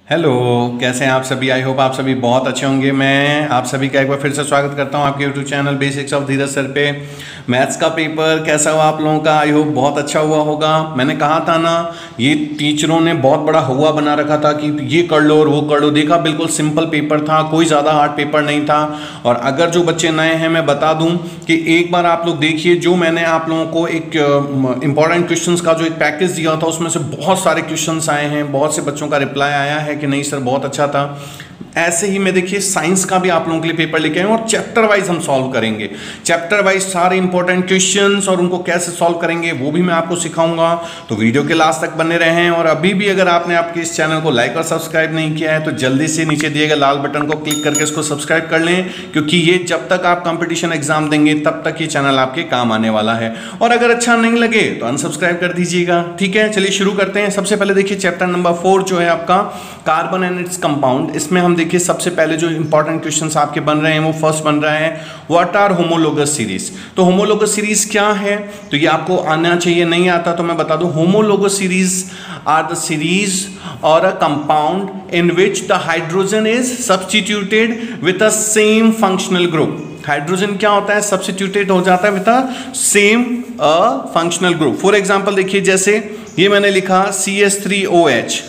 Hello. कैसे हैं आप सभी? आई होप आप सभी बहुत अच्छे होंगे। मैं आप सभी का एक बार फिर से स्वागत करता हूं आपके YouTube channel basics of Dheeraj sir पे। मैथ्स का पेपर कैसा हुआ आप लोगों का? आई होप बहुत अच्छा हुआ होगा। मैंने कहा था ना, ये टीचरों ने बहुत बड़ा हुआ बना रखा था कि ये कर लो और वो कर लो। देखा, बिल्कुल सिंपल पेपर था, कोई ज़्यादा हार्ड पेपर नहीं था। और अगर जो बच्चे नए हैं, मैं बता दूँ कि एक बार आप लोग देखिए, जो मैंने आप लोगों को एक इंपॉर्टेंट क्वेश्चंस का जो एक पैकेज दिया था, उसमें से बहुत सारे क्वेश्चंस आए हैं, बहुत से बच्चों का रिप्लाई आया है कि नहीं सर बहुत अच्छा था। ऐसे ही मैं देखिए साइंस का भी आप लोगों के लिए पेपर लेके आए और चैप्टर वाइज हम सॉल्व करेंगे। चैप्टर वाइज सारे इंपॉर्टेंट क्वेश्चंस और उनको कैसे सॉल्व करेंगे वो भी मैं आपको सिखाऊंगा। तो वीडियो के लास्ट तक बने रहें। और अभी भी अगर आपने आपके इस चैनल को लाइक और सब्सक्राइब नहीं किया है तो जल्दी से नीचे दिए गए लाल बटन को क्लिक करके इसको सब्सक्राइब कर लें, क्योंकि ये जब तक आप कंपटीशन एग्जाम देंगे तब तक ये चैनल आपके काम आने वाला है। और अगर अच्छा नहीं लगे तो अनसब्सक्राइब कर दीजिएगा, ठीक है। चलिए शुरू करते हैं। सबसे पहले देखिए चैप्टर नंबर 4 जो है आपका कार्बन एंड इट्स कंपाउंड। इसमें हम देखिए सबसे पहले जो इंपॉर्टेंट क्वेश्चंस आपके बन रहे हैं वो फर्स्ट बन रहा है, व्हाट आर होमोलोगस सीरीज। तो होमोलोगस सीरीज क्या है, तो ये आपको आना चाहिए, नहीं आता तो मैं बता दूं। Homologous series are the series और a compound in which the hydrogen is substituted with a same functional group. Hydrogen क्या होता है? सब्स्टिट्यूटेड हो जाता है with a same functional group. For example देखिए, जैसे ये मैंने लिखा CH3OH,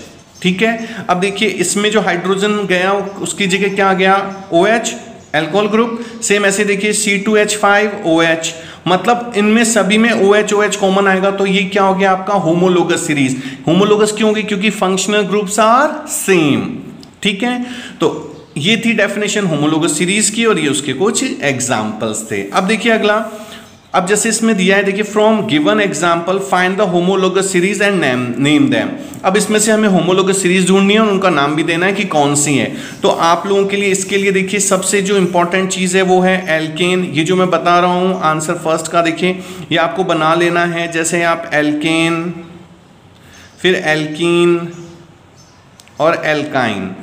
ठीक है। अब देखिए इसमें जो हाइड्रोजन गया उसकी जगह क्या गया? OH, alcohol group. सेम ऐसे देखिए C2H5OH, मतलब इनमें सभी में OH OH कॉमन आएगा, तो ये क्या हो गया आपका होमोलोगस सीरीज। होमोलोगस क्यों होगी? क्योंकि फंक्शनल ग्रुप्स आर सेम, ठीक है। तो ये थी डेफिनेशन होमोलोगस सीरीज की और ये उसके कुछ एग्जांपल्स थे। अब देखिए अगला, अब जैसे इसमें दिया है देखिए, from given example find the homologous series and name them. अब इसमें से हमें होमोलोगस सीरीज ढूंढनी है और उनका नाम भी देना है कि कौन सी है। तो आप लोगों के लिए इसके लिए देखिए सबसे जो इंपॉर्टेंट चीज है वो है एल्केन। ये जो मैं बता रहा हूं आंसर फर्स्ट का, देखिए ये आपको बना लेना है। जैसे आप एल्केन, फिर एल्कीन और एल्काइन,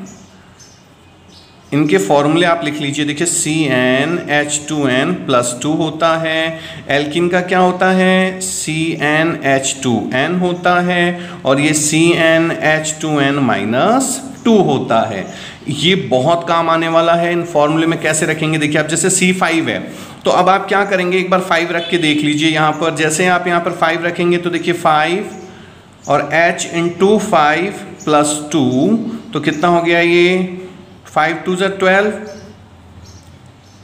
इनके फॉर्मूले आप लिख लीजिए। देखिए CnH2n+2 होता है। एल्किन का क्या होता है? CnH2n होता है। और ये CnH2n-2 होता है। ये बहुत काम आने वाला है। इन फॉर्मूले में कैसे रखेंगे देखिए, अब जैसे C5 है तो अब आप क्या करेंगे, एक बार 5 रख के देख लीजिए। यहाँ पर जैसे आप यहाँ पर 5 रखेंगे तो देखिए 5 और H × 5+2, तो कितना हो गया ये? 5 2 = 12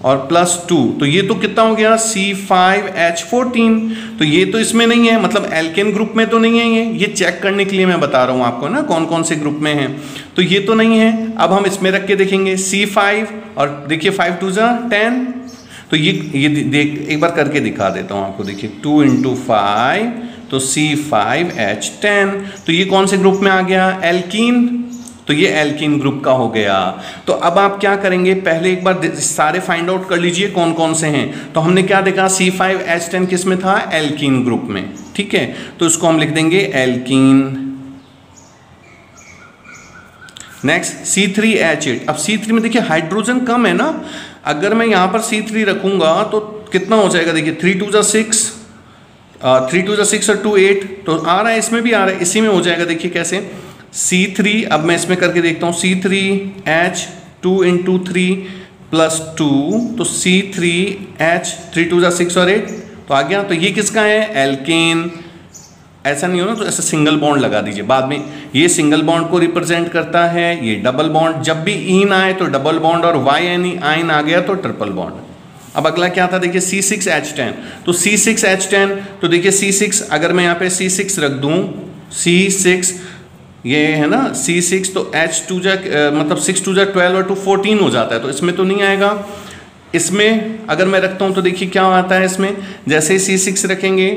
और +2, तो ये तो कितना हो गया? C5H14। तो ये तो इसमें नहीं है, मतलब एल्केन ग्रुप में तो नहीं है। ये चेक करने के लिए मैं बता रहा हूँ आपको ना, कौन कौन से ग्रुप में है। तो ये तो नहीं है। अब हम इसमें रख के देखेंगे C5 और देखिए 5 2 = 10। तो ये देख एक बार करके दिखा देता हूँ आपको। देखिए 2 × 5 तो C5H10। तो ये कौन से ग्रुप में आ गया? एल्कीन। तो ये एल्कीन ग्रुप का हो गया। तो अब आप क्या करेंगे, पहले एक बार सारे फाइंड आउट कर लीजिए कौन कौन से हैं। तो हमने क्या देखा, C5H10 किस में था? एल्कीन ग्रुप में, ठीक है। तो इसको हम लिख देंगे एल्कीन। Next C3H8। अब C3 में देखिए हाइड्रोजन कम है ना, अगर मैं यहां पर C3 रखूंगा तो कितना हो जाएगा? देखिए 3 2 = 6, 3 2 = 6 और 2 8, तो आ रहा है, इसमें भी आ रहा है, इसी में हो जाएगा। देखिए कैसे C3, अब मैं इसमें करके देखता हूँ। C3H2 × 3+2, तो C3H 3 2 = 6 और 8, तो आ गया। तो ये किसका है? एल्केन। ऐसा नहीं हो ना, तो ऐसा सिंगल बॉन्ड लगा दीजिए बाद में। ये सिंगल बॉन्ड को रिप्रेजेंट करता है, ये डबल बॉन्ड। जब भी इन आए तो डबल बॉन्ड, और आइन आ गया तो ट्रिपल बॉन्ड। अब अगला क्या था देखिए C6H10। तो C6H10, तो देखिए C6, अगर मैं यहाँ पे C6 रख दूँ, C6 ये है ना C6, तो H2 मतलब 6 2 = 12 और 2 14 हो जाता है, तो इसमें तो नहीं आएगा। इसमें अगर मैं रखता हूँ तो देखिए क्या आता है इसमें, जैसे ही C6 रखेंगे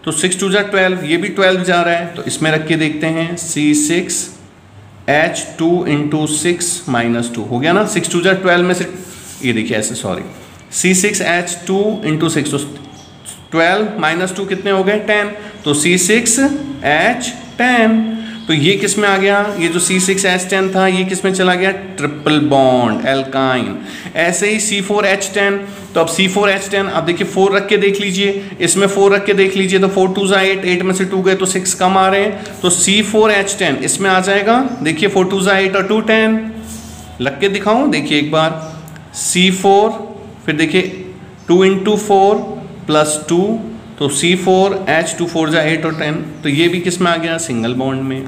तो 6 2 = 12, ये भी 12 जा रहा है, तो इसमें रख के देखते हैं। C6H2 × 6-2 हो गया ना। 6 2 = 12 में से ये देखिए ऐसे, सॉरी, C6H2 × 6, तो 12 - 2 कितने हो गए? 10, तो C6H10। तो ये किस में आ गया, ये जो C6H10 था ये किस में चला गया, ट्रिपल बॉन्ड एल्काइन। ऐसे ही C4H10, तो अब C4H10 अब देखिए 4 रख के देख लीजिए, इसमें 4 रख के देख लीजिए, तो 4 2 8, 8 में से 2 गए तो 6 कम आ रहे हैं, तो C4H10 इसमें आ जाएगा। देखिए 4 2 8 और 2 10 लग के दिखाऊं, देखिए एक बार C4, फिर देखिए 2 × 4 + 2, तो C4H2 4 जा 8 और 10, तो ये भी किस में आ गया, सिंगल बॉन्ड में।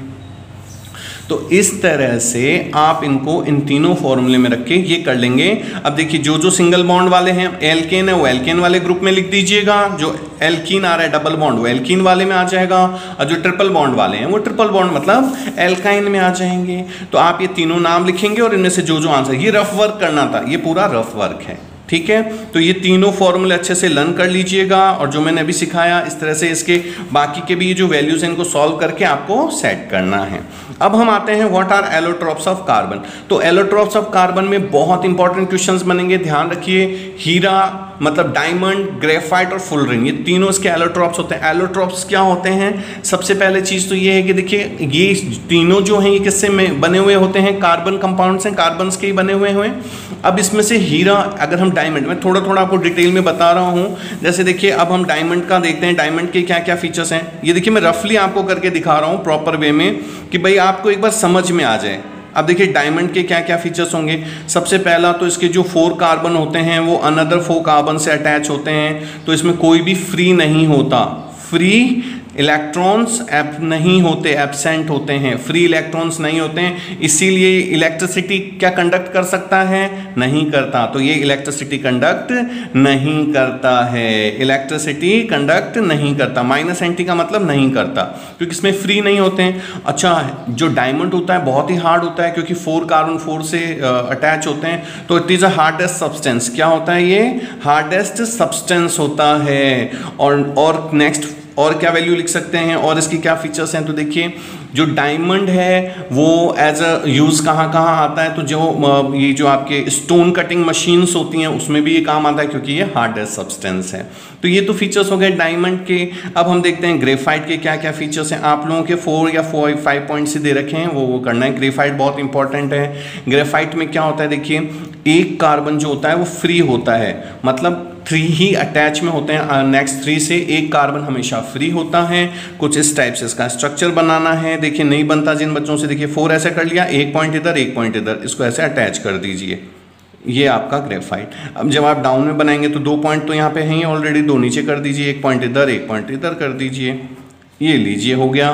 तो इस तरह से आप इनको इन तीनों फॉर्मूले में रख के ये कर लेंगे। अब देखिए जो जो सिंगल बॉन्ड वाले हैं, एल्केन है, वो एल्केन वाले ग्रुप में लिख दीजिएगा, जो एल्कीन आ रहा है डबल बॉन्ड वो एल्कीन वाले में आ जाएगा, और जो ट्रिपल बॉन्ड वाले हैं वो ट्रिपल बॉन्ड मतलब एल्काइन में आ जाएंगे। तो आप ये तीनों नाम लिखेंगे और इनमें से जो जो आंसर, ये रफ वर्क करना था, ये पूरा रफ वर्क है, ठीक है। तो ये तीनों फॉर्मूले अच्छे से लर्न कर लीजिएगा, और जो मैंने अभी सिखाया इस तरह से इसके बाकी के भी जो वैल्यूज हैं इनको सॉल्व करके आपको सेट करना है। अब हम आते हैं what are allotropes of carbon. तो एलोट्रॉप्स ऑफ कार्बन में बहुत इंपॉर्टेंट क्वेश्चंस बनेंगे, ध्यान रखिए। हीरा मतलब डायमंड, ग्रेफाइट और फुलरिन, ये तीनों इसके एलोट्रॉप्स होते हैं। एलोट्रॉप्स क्या होते हैं, सबसे पहले चीज़ तो ये है कि देखिए ये तीनों जो हैं ये किससे में बने हुए होते हैं, कार्बन कंपाउंड्स हैं, कार्बन्स के ही बने हुए हैं। अब इसमें से हीरा, अगर हम डायमंड, मैं थोड़ा थोड़ा आपको डिटेल में बता रहा हूँ, जैसे देखिए अब हम डायमंड का देखते हैं, डायमंड के क्या क्या फीचर्स हैं। ये देखिए मैं रफली आपको करके दिखा रहा हूँ प्रॉपर वे में, कि भाई आपको एक बार समझ में आ जाए। अब देखिए डायमंड के क्या क्या फीचर्स होंगे। सबसे पहला तो इसके जो 4 कार्बन होते हैं वो अनदर 4 कार्बन से अटैच होते हैं, तो इसमें कोई भी फ्री नहीं होता, फ्री इलेक्ट्रॉन्स नहीं होते, एब्सेंट होते हैं, फ्री इलेक्ट्रॉन्स नहीं होते हैं, इसीलिए इलेक्ट्रिसिटी क्या कंडक्ट कर सकता है, नहीं करता। तो ये इलेक्ट्रिसिटी कंडक्ट नहीं करता है, इलेक्ट्रिसिटी कंडक्ट नहीं करता, -NT का मतलब नहीं करता, क्योंकि इसमें फ्री नहीं होते हैं। अच्छा, जो डायमंड होता है बहुत ही हार्ड होता है, क्योंकि 4 कार्बन 4 से अटैच होते हैं, तो it is a hardest substance. क्या होता है ये, हार्डेस्ट सब्सटेंस होता है। और नेक्स्ट और क्या वैल्यू लिख सकते हैं, और इसकी क्या फीचर्स हैं, तो देखिए जो डायमंड है वो एज अ यूज़ कहाँ कहाँ आता है, तो जो ये जो आपके स्टोन कटिंग मशीन्स होती हैं उसमें भी ये काम आता है, क्योंकि ये हार्डेस्ट सब्सटेंस है। तो ये तो फीचर्स हो गए डायमंड के। अब हम देखते हैं ग्रेफाइट के क्या क्या फीचर्स हैं। आप लोगों के 4 या 5 पॉइंट से दे रखे हैं, वो करना है। ग्रेफाइट बहुत इंपॉर्टेंट है। ग्रेफाइट में क्या होता है, देखिए एक कार्बन जो होता है वो फ्री होता है, मतलब 3 ही अटैच में होते हैं, नेक्स्ट 3 से एक कार्बन हमेशा फ्री होता है। कुछ इस टाइप से इसका स्ट्रक्चर बनाना है। देखिए नहीं बनता जिन बच्चों से, देखिए 4 ऐसे कर लिया, एक पॉइंट इधर एक पॉइंट इधर, इसको ऐसे अटैच कर दीजिए, ये आपका ग्रेफाइट। अब जब आप डाउन में बनाएंगे तो 2 पॉइंट तो यहाँ पे हैं ऑलरेडी, 2 नीचे कर दीजिए, एक पॉइंट इधर कर दीजिए, ये लीजिए हो गया।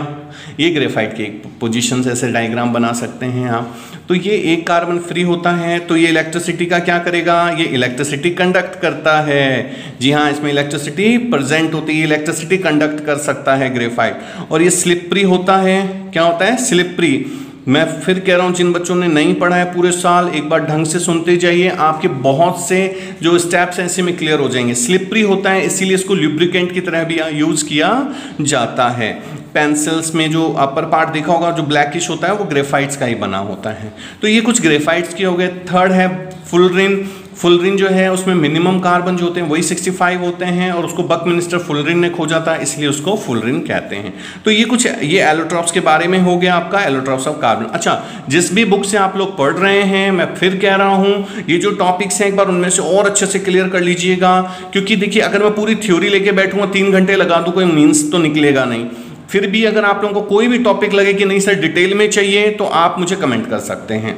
ये ग्रेफाइट की एक पोजीशन से ऐसे डायग्राम बना सकते हैं आप। तो ये एक कार्बन फ्री होता है, तो ये इलेक्ट्रिसिटी का क्या करेगा, ये इलेक्ट्रिसिटी कंडक्ट करता है। जी हाँ, इसमें इलेक्ट्रिसिटी प्रेजेंट होती है, इलेक्ट्रिसिटी कंडक्ट कर सकता है ग्रेफाइट। और ये स्लिपरी होता है। क्या होता है, स्लिपरी। मैं फिर कह रहा हूँ, जिन बच्चों ने नहीं पढ़ा है पूरे साल, एक बार ढंग से सुनते जाइए, आपके बहुत से जो स्टेप्स हैं ऐसे में क्लियर हो जाएंगे। स्लिपरी होता है, इसीलिए इसको लुब्रिकेंट की तरह भी यूज़ किया जाता है। पेंसिल्स में जो अपर पार्ट देखा होगा जो ब्लैकिश होता है वो ग्रेफाइट्स का ही बना होता है। तो ये कुछ ग्रेफाइट्स के हो गए। थर्ड है फुलरिन। फुलरिन जो है उसमें मिनिमम कार्बन जो होते हैं वही 65 होते हैं, और उसको बकमिंस्टर फुलरिन ने खोजा था, इसलिए उसको फुलरिन कहते हैं। तो ये कुछ ये एलोट्रॉप्स के बारे में हो गया आपका, एलोट्रॉप्स ऑफ कार्बन। अच्छा, जिस भी बुक से आप लोग पढ़ रहे हैं, मैं फिर कह रहा हूँ ये जो टॉपिक्स हैं एक बार उनमें से और अच्छे से क्लियर कर लीजिएगा, क्योंकि देखिए अगर मैं पूरी थ्योरी लेके बैठूंगा 3 घंटे लगा दूँ, कोई मीन्स तो निकलेगा नहीं। फिर भी अगर आप लोगों को कोई भी टॉपिक लगे कि नहीं सर डिटेल में चाहिए, तो आप मुझे कमेंट कर सकते हैं।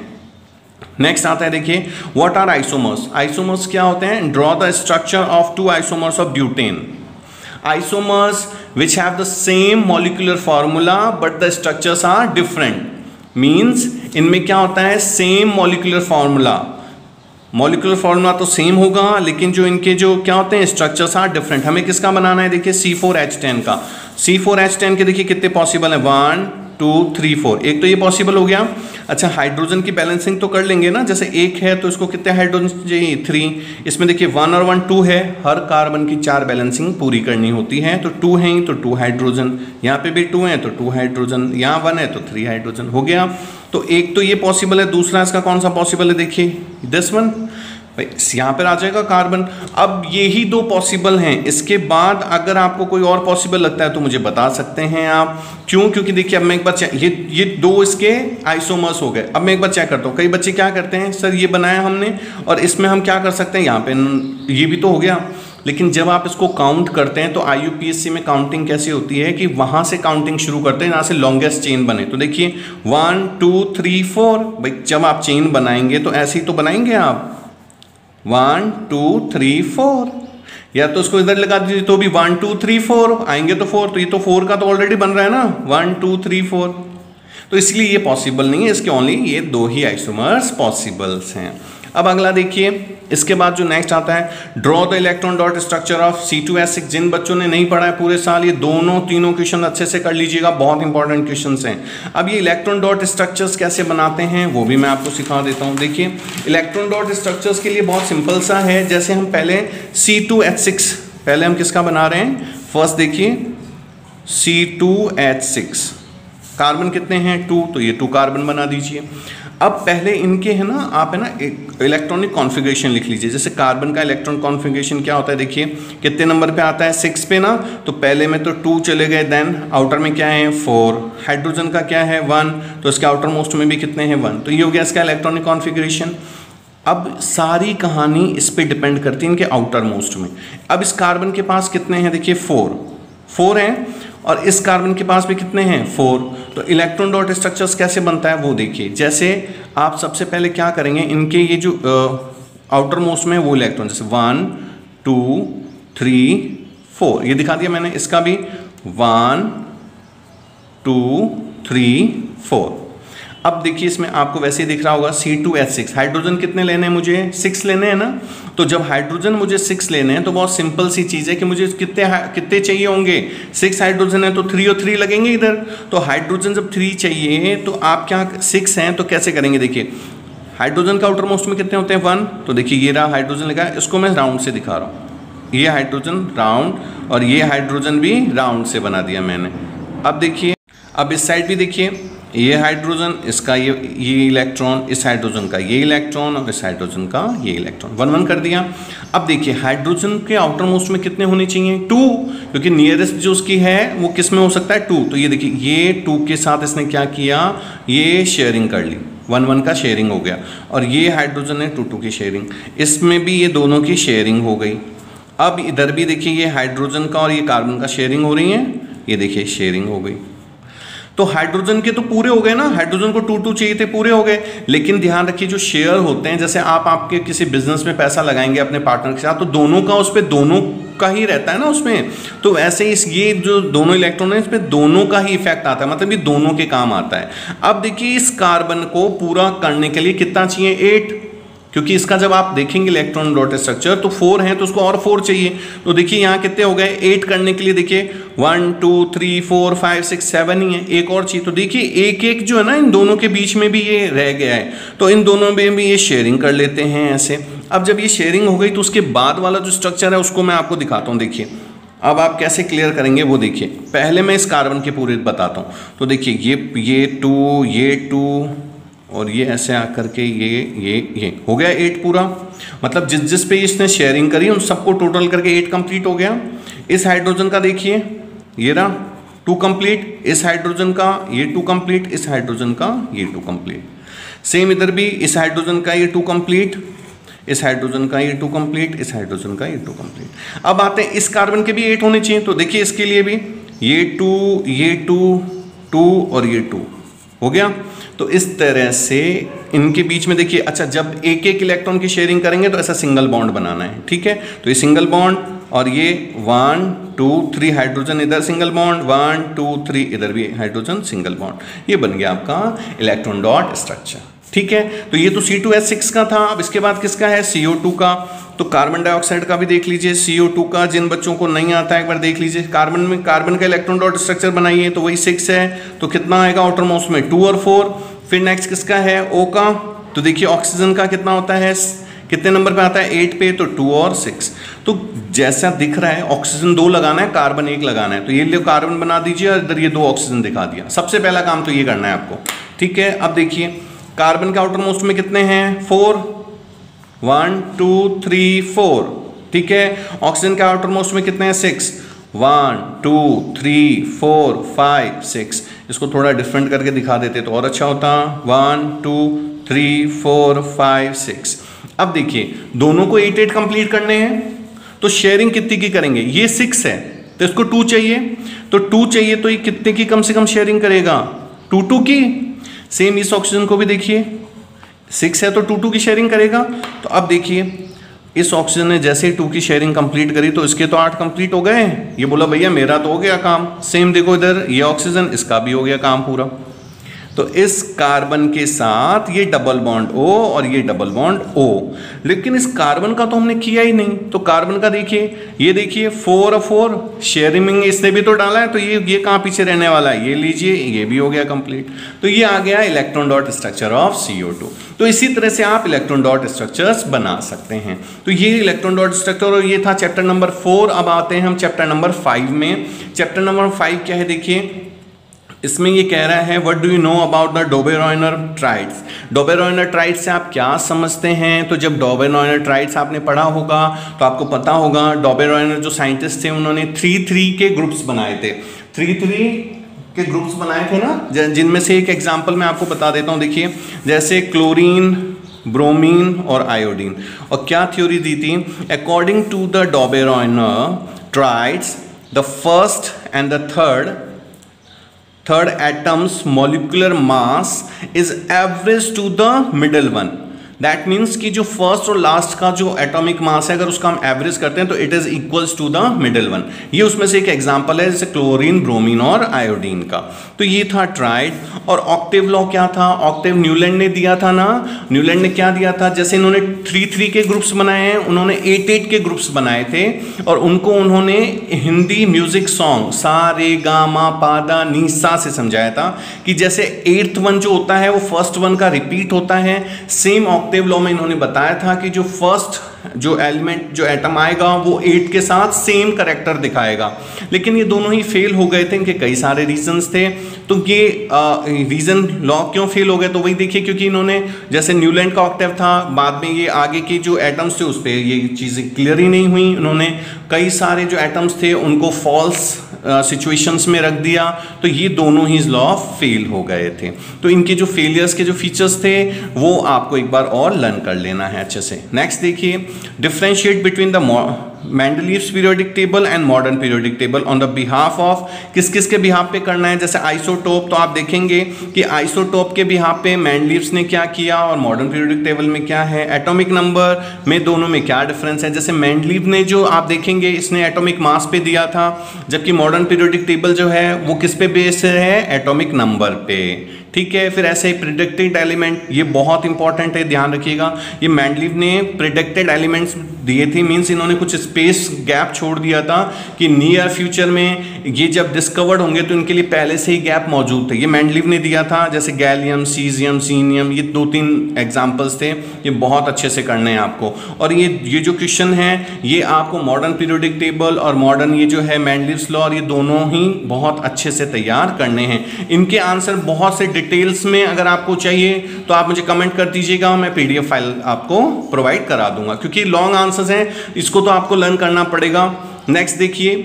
नेक्स्ट आता है, देखिए व्हाट आर आइसोमर्स। आइसोमर्स क्या होते हैं, draw the structure of 2 isomers of butane. Isomers which have the same molecular formula but the structures are different. Means इनमें क्या होता है, same molecular formula, molecular formula तो सेम होगा, लेकिन जो इनके जो क्या होते हैं स्ट्रक्चर्स आर डिफरेंट। हमें किसका बनाना है, देखिए C4H10 का। C4H10 के देखिए कितने पॉसिबल है, 1 2 3 4, एक तो ये पॉसिबल हो गया। अच्छा, हाइड्रोजन की बैलेंसिंग तो कर लेंगे ना, जैसे एक है तो इसको कितने हाइड्रोजन चाहिए, 3। इसमें देखिए 1 और 1 2 है, हर कार्बन की 4 बैलेंसिंग पूरी करनी होती है, तो 2 हैं तो 2 हाइड्रोजन, यहाँ पे भी 2 हैं तो 2 हाइड्रोजन, यहाँ 1 है तो 3 हाइड्रोजन हो गया। तो एक तो ये पॉसिबल है। दूसरा इसका कौन सा पॉसिबल है, देखिए दिस वन, भाई यहाँ पर आ जाएगा कार्बन। अब यही दो पॉसिबल हैं, इसके बाद अगर आपको कोई और पॉसिबल लगता है तो मुझे बता सकते हैं आप। क्यों? क्योंकि देखिए अब मैं एक बार ये दो इसके आइसोमर्स हो गए। अब मैं एक बार चेक करता हूँ। कई बच्चे क्या करते हैं, सर ये बनाया हमने और इसमें हम क्या कर सकते हैं, यहाँ पे ये भी तो हो गया। लेकिन जब आप इसको काउंट करते हैं तो IUPAC में काउंटिंग कैसी होती है कि वहाँ से काउंटिंग शुरू करते हैं जहाँ से लॉन्गेस्ट चेन बने। तो देखिए 1 2 3 4, भाई जब आप चेन बनाएंगे तो ऐसे ही तो बनाएंगे आप, 1 2 3 4, या तो उसको इधर लगा दीजिए तो भी 1 2 3 4 आएंगे तो 4, तो ये तो 4 का तो ऑलरेडी बन रहा है ना, 1 2 3 4। तो इसलिए ये पॉसिबल नहीं है, इसके ओनली ये दो ही आइसोमर्स पॉसिबल्स हैं। अब अगला देखिए, इसके बाद जो नेक्स्ट आता है, draw the electron dot structure of C2H6। जिन बच्चों ने नहीं पढ़ा है पूरे साल, ये दोनों तीनों क्वेश्चन अच्छे से कर लीजिएगा, बहुत इंपॉर्टेंट क्वेश्चंस हैं। अब ये इलेक्ट्रॉन डॉट स्ट्रक्चर्स कैसे बनाते हैं वो भी मैं आपको सिखा देता हूँ। देखिए इलेक्ट्रॉन डॉट स्ट्रक्चर्स के लिए बहुत सिंपल सा है। जैसे हम पहले C2H6, पहले हम किसका बना रहे हैं, फर्स्ट देखिए C2H6, कार्बन कितने हैं 2, तो ये 2 कार्बन बना दीजिए। अब पहले इनके है ना, आप है ना एक इलेक्ट्रॉनिक कॉन्फ़िगरेशन लिख लीजिए। जैसे कार्बन का इलेक्ट्रॉन कॉन्फ़िगरेशन क्या होता है, देखिए कितने नंबर पे आता है, 6 पे ना, तो पहले में तो 2 चले गए, देन आउटर में क्या है 4, हाइड्रोजन का क्या है 1, तो इसके आउटर मोस्ट में भी कितने हैं 1, तो ये हो गया इसका इलेक्ट्रॉनिक कॉन्फ़िगरेशन। अब सारी कहानी इस पर डिपेंड करती है इनके आउटर मोस्ट में। अब इस कार्बन के पास कितने हैं, देखिए 4 हैं, और इस कार्बन के पास भी कितने हैं 4। तो इलेक्ट्रॉन डॉट स्ट्रक्चर्स कैसे बनता है वो देखिए। जैसे आप सबसे पहले क्या करेंगे, इनके ये जो आउटर मोस्ट में वो इलेक्ट्रॉन, जैसे 1 2 3 4, ये दिखा दिया मैंने, इसका भी 1 2 3 4। अब देखिए इसमें आपको वैसे ही दिख रहा होगा C2H6, हाइड्रोजन कितने लेने हैं मुझे, 6 लेने हैं ना। तो जब हाइड्रोजन मुझे 6 लेने हैं तो बहुत सिंपल सी चीज़ है कि मुझे कितने चाहिए होंगे, 6 हाइड्रोजन है तो 3 और 3 लगेंगे इधर। तो हाइड्रोजन जब 3 चाहिए तो आप क्या 6 हैं तो कैसे करेंगे, देखिए हाइड्रोजन का आउटर मोस्ट में कितने होते हैं 1, तो देखिए ये रहा हाइड्रोजन लगा, इसको मैं राउंड से दिखा रहा हूँ, ये हाइड्रोजन राउंड और ये हाइड्रोजन भी राउंड से बना दिया मैंने। अब देखिए, अब इस साइड भी देखिए, ये हाइड्रोजन, इसका ये इलेक्ट्रॉन, इस हाइड्रोजन का ये इलेक्ट्रॉन और इस हाइड्रोजन का ये इलेक्ट्रॉन, 1 1 कर दिया। अब देखिए हाइड्रोजन के आउटर मोस्ट में कितने होने चाहिए 2, क्योंकि नियरेस्ट जो उसकी है वो किस में हो सकता है 2। तो ये देखिए ये 2 के साथ इसने क्या किया, ये शेयरिंग कर ली, 1 1 का शेयरिंग हो गया, और ये हाइड्रोजन है 2 2 की शेयरिंग, इसमें भी ये दोनों की शेयरिंग हो गई। अब इधर भी देखिए ये हाइड्रोजन का और ये कार्बन का शेयरिंग हो रही है, ये देखिए शेयरिंग हो गई। तो हाइड्रोजन के तो पूरे हो गए ना, हाइड्रोजन को 2 2 चाहिए थे, पूरे हो गए। लेकिन ध्यान रखिए जो शेयर होते हैं, जैसे आप आपके किसी बिजनेस में पैसा लगाएंगे अपने पार्टनर के साथ, तो दोनों का उस पर दोनों का ही रहता है ना उसमें। तो वैसे इस ये जो दोनों इलेक्ट्रॉन है इस पर दोनों का ही इफेक्ट आता है, मतलब ये दोनों के काम आता है। अब देखिए इस कार्बन को पूरा करने के लिए कितना चाहिए 8, क्योंकि इसका जब आप देखेंगे इलेक्ट्रॉन डॉट स्ट्रक्चर तो 4 है तो उसको और 4 चाहिए। तो देखिए यहाँ कितने हो गए 8 करने के लिए, देखिए 1 2 3 4 5 6 7 ही है, एक और चाहिए। तो देखिए एक एक जो है ना इन दोनों के बीच में भी ये रह गया है, तो इन दोनों में भी ये शेयरिंग कर लेते हैं ऐसे। अब जब ये शेयरिंग हो गई तो उसके बाद वाला जो स्ट्रक्चर है उसको मैं आपको दिखाता हूँ। देखिए अब आप कैसे क्लियर करेंगे वो देखिए। पहले मैं इस कार्बन के पूरे बताता हूँ। तो देखिए ये 2 ये 2 और ये ऐसे आकर के ये हो गया 8 पूरा, मतलब जिस जिस पे इसने शेयरिंग करी उन सबको टोटल करके 8 कंप्लीट हो गया। इस हाइड्रोजन का देखिए ये रहा 2 कंप्लीट, इस हाइड्रोजन का ये 2 कंप्लीट, इस हाइड्रोजन का ये 2 कंप्लीट। सेम इधर भी इस हाइड्रोजन का ये 2 कंप्लीट, इस हाइड्रोजन का ये 2 कंप्लीट, इस हाइड्रोजन का ये 2 कंप्लीट। अब आते हैं इस कार्बन के भी 8 होने चाहिए। तो देखिए इसके लिए भी ये 2 और ये 2 हो गया। तो इस तरह से इनके बीच में देखिए, अच्छा जब एक एक इलेक्ट्रॉन की शेयरिंग करेंगे तो ऐसा सिंगल बॉन्ड बनाना है, ठीक है। तो ये सिंगल बॉन्ड और ये 1 2 3 हाइड्रोजन इधर सिंगल बॉन्ड, 1 2 3 इधर भी हाइड्रोजन सिंगल बॉन्ड, ये बन गया आपका इलेक्ट्रॉन डॉट स्ट्रक्चर, ठीक है। तो ये तो C2H6 का था। अब इसके बाद किसका है CO2 का। तो कार्बन डाइऑक्साइड का भी देख लीजिए, CO2 का जिन बच्चों को नहीं आता है एक बार देख लीजिए। कार्बन का इलेक्ट्रॉन डॉट स्ट्रक्चर बनाइए तो वही 6 है, तो कितना आएगा आउटर मोस्ट में 2 और 4। फिर नेक्स्ट किसका है O का। तो देखिए ऑक्सीजन का कितना होता है, कितने नंबर पे आता है 8 पे, तो 2 और 6। तो जैसा दिख रहा है ऑक्सीजन 2 लगाना है, कार्बन 1 लगाना है। तो ये कार्बन बना दीजिए और इधर ये 2 ऑक्सीजन दिखा दिया। सबसे पहला काम तो ये करना है आपको, ठीक है। अब देखिए कार्बन के आउटर मोस्ट में कितने हैं 4, 1 2 3 4, ठीक है। ऑक्सीजन के आउटर मोस्ट में कितने हैं? 6, 1 2 3 4 5 6। इसको थोड़ा डिफरेंट करके दिखा देते तो और अच्छा होता। 1 2 3 4 5 6। अब देखिए दोनों को 8 8 कंप्लीट करने हैं, तो शेयरिंग कितनी की करेंगे? ये 6 है तो इसको 2 चाहिए, तो 2 चाहिए तो ये कितने की कम से कम शेयरिंग करेगा? 2 2 की। सेम इस ऑक्सीजन को भी देखिए, 6 है तो 2 2 की शेयरिंग करेगा। तो अब देखिए इस ऑक्सीजन ने जैसे ही 2 की शेयरिंग कंप्लीट करी तो इसके तो 8 कंप्लीट हो गए। ये बोला भैया मेरा तो हो गया काम। सेम देखो इधर ये ऑक्सीजन, इसका भी हो गया काम पूरा। तो इस कार्बन के साथ ये डबल बॉन्ड O और ये डबल बॉन्ड O, लेकिन इस कार्बन का तो हमने किया ही नहीं। तो कार्बन का देखिए, ये देखिए 4 और 4 शेयरिंग इसने भी तो डाला है, तो ये कहाँ पीछे रहने वाला है? ये लीजिए, ये भी हो गया कंप्लीट। तो ये आ गया electron dot structure of CO2। तो इसी तरह से आप इलेक्ट्रॉन डॉट स्ट्रक्चर्स बना सकते हैं। तो ये इलेक्ट्रॉन डॉट स्ट्रक्चर, और ये था चैप्टर नंबर 4। अब आते हैं हम चैप्टर नंबर 5 में। चैप्टर नंबर 5 क्या है? देखिए इसमें ये कह रहा है what do you know about the Dobereiner triads. Dobereiner triads से आप क्या समझते हैं? तो जब डोबेरॉयनर ट्राइड्स आपने पढ़ा होगा तो आपको पता होगा डोबेरॉयनर जो साइंटिस्ट थे उन्होंने 3-3 के ग्रुप्स बनाए थे। 3-3 के ग्रुप्स बनाए थे ना, जिनमें से एक एग्जाम्पल मैं आपको बता देता हूँ। देखिए जैसे क्लोरीन, ब्रोमीन और आयोडीन। और क्या थ्योरी दी थी? According to the Dobereiner triads the first and the third atom's molecular mass is average to the middle one. That means कि जो फर्स्ट और लास्ट का जो एटॉमिक मास है अगर उसका हम एवरेज करते हैं तो it is equals to the middle one. ये उसमें से एक एग्जांपल है, जैसे क्लोरीन, ब्रोमीन और आयोडीन का। तो ये था ट्राइड। और ऑक्टेव लॉ क्या था? ऑक्टेव न्यूलैंड ने दिया था ना। न्यूलैंड ने क्या दिया था? जैसे इन्होंने 3-3 के ग्रुप्स बनाए हैं, उन्होंने 8-8 के ग्रुप्स बनाए थे और उनको उन्होंने हिंदी म्यूजिक सॉन्ग सा रे गा मा पा दा नी सा से समझाया था कि जैसे 8th वन जो होता है वो फर्स्ट वन का रिपीट होता है। सेम ऑक्टेव लॉ में इन्होंने बताया था कि जो फर्स्ट जो एलिमेंट जो एटम आएगा वो 8 के साथ सेम करैक्टर दिखाएगा। लेकिन ये दोनों ही फेल हो गए थे, इनके कई सारे रीजंस थे। तो ये रीजन लॉ क्यों फेल हो गए? तो वही देखिए, क्योंकि इन्होंने जैसे न्यूलैंड का ऑक्टेव था, बाद में ये आगे के जो एटम्स थे उस पर ये चीज़ें क्लियर ही नहीं हुई। उन्होंने कई सारे जो एटम्स थे उनको फॉल्स सिचुएशंस में रख दिया, तो ये दोनों ही लॉ फेल हो गए थे। तो इनके जो फेलियर्स के जो फीचर्स थे वो आपको एक बार और लर्न कर लेना है अच्छे से। नेक्स्ट देखिए, differentiate between the Mendeleev's periodic table and modern periodic table on the behalf of, किस किस के बिहाफ पे करना है? जैसे आइसोटोप, तो आप देखेंगे कि आइसोटोप के बिहाफ पे मेंडलीव्स ने क्या किया और मॉडर्न पीरियोडिक टेबल में क्या है। एटॉमिक नंबर में दोनों में क्या डिफरेंस है? जैसे मेंडलीव ने जो आप देखेंगे इसने एटॉमिक मास पे दिया था, जबकि मॉडर्न पीरियोडिक टेबल जो है वो किस पे बेस्ड है? एटॉमिक नंबर पे। ठीक है, फिर ऐसे ही प्रिडिक्टेड एलिमेंट, ये बहुत इंपॉर्टेंट है, ध्यान रखिएगा। ये मेंडलीव ने प्रिडिक्टेड एलिमेंट्स दिए थे, मींस इन्होंने कुछ स्पेस गैप छोड़ दिया था कि नियर फ्यूचर में ये जब डिस्कवर्ड होंगे तो इनके लिए पहले से ही गैप मौजूद थे। ये मेंडलीव ने दिया था, जैसे गैलियम, सीजियम, सीनियम, ये 2-3 एग्जाम्पल्स थे। ये बहुत अच्छे से करने हैं आपको। और ये जो क्वेश्चन है ये आपको मॉडर्न पीरियोडिक टेबल और मॉडर्न ये जो है मेंडलीव्स लॉ, और ये दोनों ही बहुत अच्छे से तैयार करने हैं। इनके आंसर बहुत से डिटेल्स में अगर आपको चाहिए तो आप मुझे कमेंट कर दीजिएगा, मैं PDF फाइल आपको प्रोवाइड करा दूंगा, क्योंकि लॉन्ग आंसर्स हैं, इसको तो आपको लर्न करना पड़ेगा। नेक्स्ट देखिए,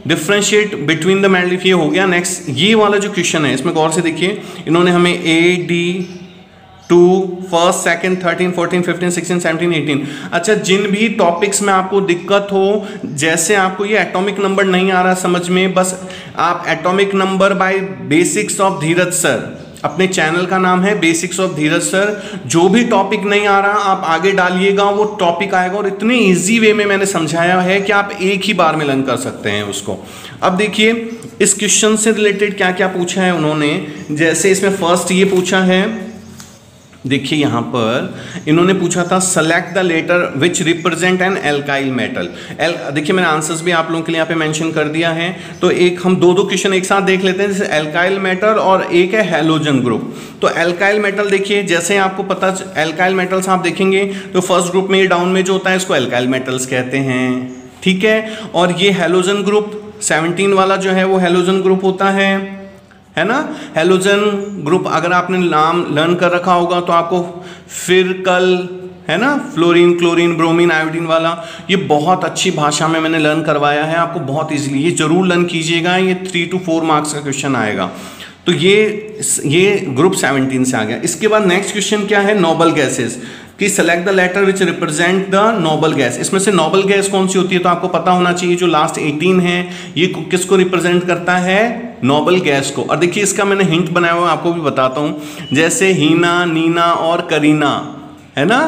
डिफरेंशिएट बिटवीन द मेंडलीव, ये हो गया। नेक्स्ट ये वाला जो क्वेश्चन है इसमें गौर से देखिए, इन्होंने हमें AD2 फर्स्ट, सेकंड, 13, 14, 15, 16, 17, 18। अच्छा, जिन भी टॉपिक्स में आपको दिक्कत हो, जैसे आपको ये एटॉमिक नंबर नहीं आ रहा समझ में, बस आप atomic number by basics of Dheeraj sir, अपने चैनल का नाम है बेसिक्स ऑफ धीरज सर, जो भी टॉपिक नहीं आ रहा आप आगे डालिएगा, वो टॉपिक आएगा। और इतने इजी वे में मैंने समझाया है कि आप एक ही बार में लर्न कर सकते हैं उसको। अब देखिए इस क्वेश्चन से रिलेटेड क्या क्या पूछा है उन्होंने। जैसे इसमें फर्स्ट ये पूछा है, देखिए यहाँ पर इन्होंने पूछा था select the letter which represent an alkyl metal. देखिए मैंने आंसर्स भी आप लोगों के लिए यहाँ पे मेंशन कर दिया है। तो एक हम दो क्वेश्चन एक साथ देख लेते हैं, जैसे एल्काइल मेटल और एक है हैलोजन ग्रुप। तो एल्काइल मेटल देखिए, जैसे आपको पता एल्काइल मेटल्स आप देखेंगे तो फर्स्ट ग्रुप में ये डाउन में जो होता है इसको एल्काइल मेटल्स कहते हैं। ठीक है, और ये हैलोजन ग्रुप 17 वाला जो है वो हैलोजन ग्रुप होता है ना। हैलोजन ग्रुप अगर आपने नाम लर्न कर रखा होगा तो आपको फिरकल है ना, फ्लोरीन, क्लोरीन, ब्रोमीन, आयोडीन वाला, ये बहुत अच्छी भाषा में मैंने लर्न करवाया है आपको बहुत इजीली, ये जरूर लर्न कीजिएगा, ये 3 to 4 मार्क्स का क्वेश्चन आएगा। तो ये ग्रुप 17 से आ गया। इसके बाद नेक्स्ट क्वेश्चन क्या है, नोबल गैसेस, कि select the letter which represent the noble gas. इसमें से नोबल गैस कौन सी होती है, तो आपको पता होना चाहिए, जो लास्ट 18 है ये किसको रिप्रेजेंट करता है, नोबल गैस को। और देखिए इसका मैंने हिंट बनाया हुआ आपको भी बताता हूं, जैसे हीना, नीना और करीना, है ना,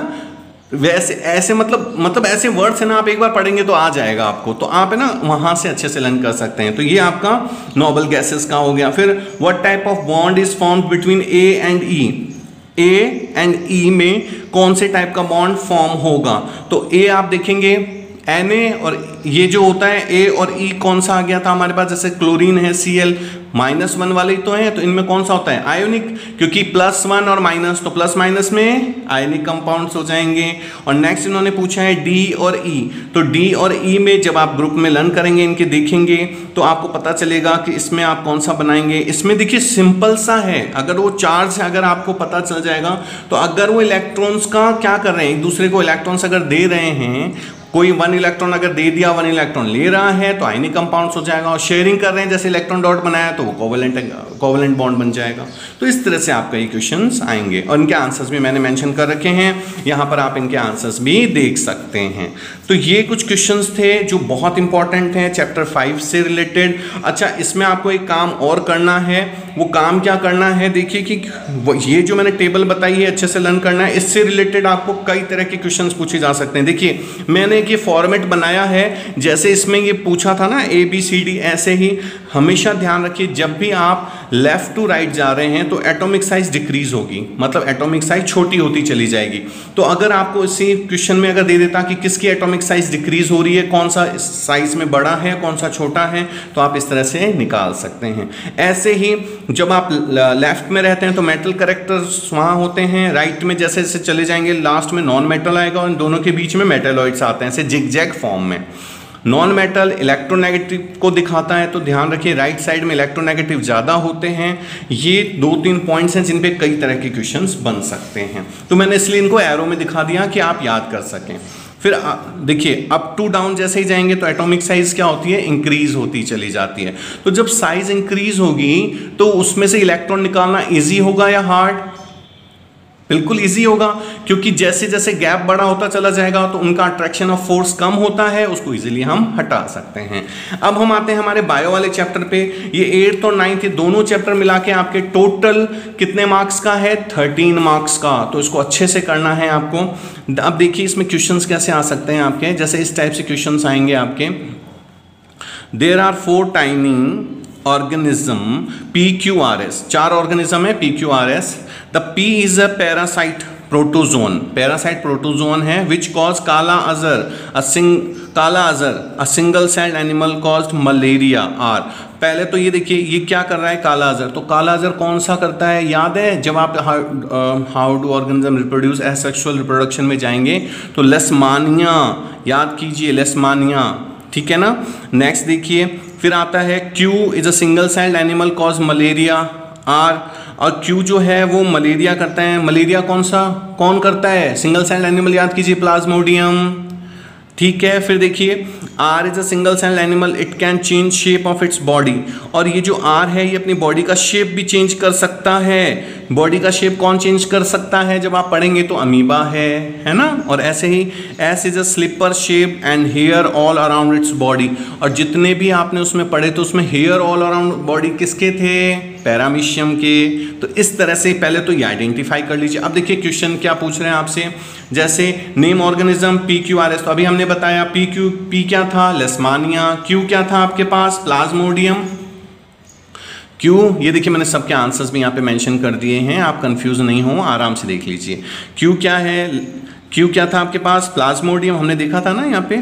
वैसे ऐसे मतलब ऐसे वर्ड्स है ना, आप एक बार पढ़ेंगे तो आ जाएगा आपको, तो आप है ना वहां से अच्छे से लर्न कर सकते हैं। तो ये आपका नोबल गैसेस का हो गया। फिर what type of bond is formed between A and E, A and E में कौन से टाइप का बॉन्ड फॉर्म होगा, तो ए आप देखेंगे Na, और ये जो होता है ए और ई कौन सा आ गया था हमारे पास, जैसे क्लोरीन है Cl-1 वाले ही तो हैं, तो इनमें कौन सा होता है, आयोनिक, क्योंकि +1 और माइनस, तो प्लस माइनस में आयोनिक कंपाउंड्स हो जाएंगे। और नेक्स्ट इन्होंने पूछा है डी और ई, तो डी और ई में जब आप ग्रुप में लर्न करेंगे, इनके देखेंगे तो आपको पता चलेगा कि इसमें आप कौन सा बनाएंगे। इसमें देखिए सिंपल सा है, अगर वो चार्ज है अगर आपको पता चल जाएगा, तो अगर वो इलेक्ट्रॉन्स का क्या कर रहे हैं, एक दूसरे को इलेक्ट्रॉन्स अगर दे रहे हैं, कोई 1 इलेक्ट्रॉन अगर दे दिया, 1 इलेक्ट्रॉन ले रहा है, तो आयनिक कंपाउंड्स हो जाएगा। और शेयरिंग कर रहे हैं, जैसे इलेक्ट्रॉन डॉट बनाया तो वो कोवेलेंट बॉन्ड बन जाएगा। तो इस तरह से आपका ये क्वेश्चंस आएंगे, और इनके आंसर्स भी मैंने मेंशन कर रखे हैं, यहाँ पर आप इनके आंसर्स भी देख सकते हैं। तो ये कुछ क्वेश्चंस थे जो बहुत इंपॉर्टेंट हैं चैप्टर 5 से रिलेटेड। अच्छा, इसमें आपको एक काम और करना है, वो काम क्या करना है, देखिए कि ये जो मैंने टेबल बताई है अच्छे से लर्न करना है, इससे रिलेटेड आपको कई तरह के क्वेश्चंस पूछे जा सकते हैं। देखिए मैंने एक ये फॉर्मेट बनाया है, जैसे इसमें ये पूछा था ना ABCD, ऐसे ही हमेशा ध्यान रखिए जब भी आप लेफ्ट टू राइट जा रहे हैं तो एटॉमिक साइज डिक्रीज होगी, मतलब एटॉमिक साइज छोटी होती चली जाएगी। तो अगर आपको इसी क्वेश्चन में अगर दे देता कि किसकी एटॉमिक साइज डिक्रीज हो रही है, कौन सा साइज में बड़ा है, कौन सा छोटा है, तो आप इस तरह से निकाल सकते हैं। ऐसे ही जब आप लेफ्ट में रहते हैं तो मेटल कैरेक्टर्स वहाँ होते हैं, राइट में जैसे जैसे चले जाएंगे लास्ट में नॉन मेटल आएगा, और इन दोनों के बीच में मेटेलॉइड्स आते हैं, ऐसे जिगजैग फॉर्म में। नॉन मेटल इलेक्ट्रोनेगेटिव को दिखाता है, तो ध्यान रखिए राइट साइड में इलेक्ट्रोनेगेटिव ज़्यादा होते हैं। ये 2-3 पॉइंट्स हैं जिन पे कई तरह के क्वेश्चंस बन सकते हैं, तो मैंने इसलिए इनको एरो में दिखा दिया कि आप याद कर सकें। फिर देखिए अप टू डाउन जैसे ही जाएंगे तो एटॉमिक साइज क्या होती है, इंक्रीज होती चली जाती है। तो जब साइज इंक्रीज होगी तो उसमें से इलेक्ट्रॉन निकालना इजी होगा या हार्ड, बिल्कुल इजी होगा, क्योंकि जैसे जैसे गैप बड़ा होता चला जाएगा तो उनका अट्रैक्शन ऑफ फोर्स कम होता है, उसको इजीली हम हटा सकते हैं। अब हम आते हैं हमारे बायो वाले चैप्टर पे। ये 8th और 9th ये दोनों चैप्टर मिला के आपके टोटल कितने मार्क्स का है, 13 मार्क्स का, तो इसको अच्छे से करना है आपको। अब देखिए इसमें क्वेश्चंस कैसे आ सकते हैं आपके, जैसे इस टाइप से क्वेश्चंस आएंगे आपके। There are 4 tiny organism PQRS, 4 organism है PQRS। The P is a parasite protozoan, parasite protozoan है which cause काला अजर a single celled animal caused malaria R। पहले तो ये देखिए ये क्या कर रहा है, काला अजर, तो काला अजर कौन सा करता है, याद है जब आप how do organism reproduce asexual reproduction में जाएंगे तो लेशमानिया याद कीजिए, लेशमानिया, ठीक है ना। नेक्स्ट देखिए फिर आता है Q is a single celled animal cause malaria R, और Q जो है वो मलेरिया करता है। मलेरिया कौन करता है, सिंगल सेल्ड एनिमल, याद कीजिए प्लाज्मोडियम, ठीक है। फिर देखिए R is a single celled animal, it can change shape of its body, और ये जो R है ये अपनी बॉडी का शेप भी चेंज कर सकता है। बॉडी का शेप कौन चेंज कर सकता है, जब आप पढ़ेंगे तो अमीबा है ना। और ऐसे ही S is a slipper shape and hair all around its body, और जितने भी आपने उसमें पढ़े तो उसमें हेयर ऑल अराउंड बॉडी किसके थे, पैरामीशियम के। तो इस तरह से पहले तो ये आइडेंटिफाई कर लीजिए। अब देखिए क्वेश्चन क्या पूछ रहे हैं आपसे, जैसे नेम ऑर्गेनिज्म PQRS, तो अभी हमने बताया P क्या था, लेशमानिया, Q क्या था आपके पास, प्लाज्मोडियम। Q ये देखिए मैंने सबके आंसर्स भी यहाँ पे मेंशन कर दिए हैं, आप कंफ्यूज नहीं हो, आराम से देख लीजिए। Q क्या है, Q क्या था आपके पास, प्लाज्मोडियम, हमने देखा था ना यहाँ पे,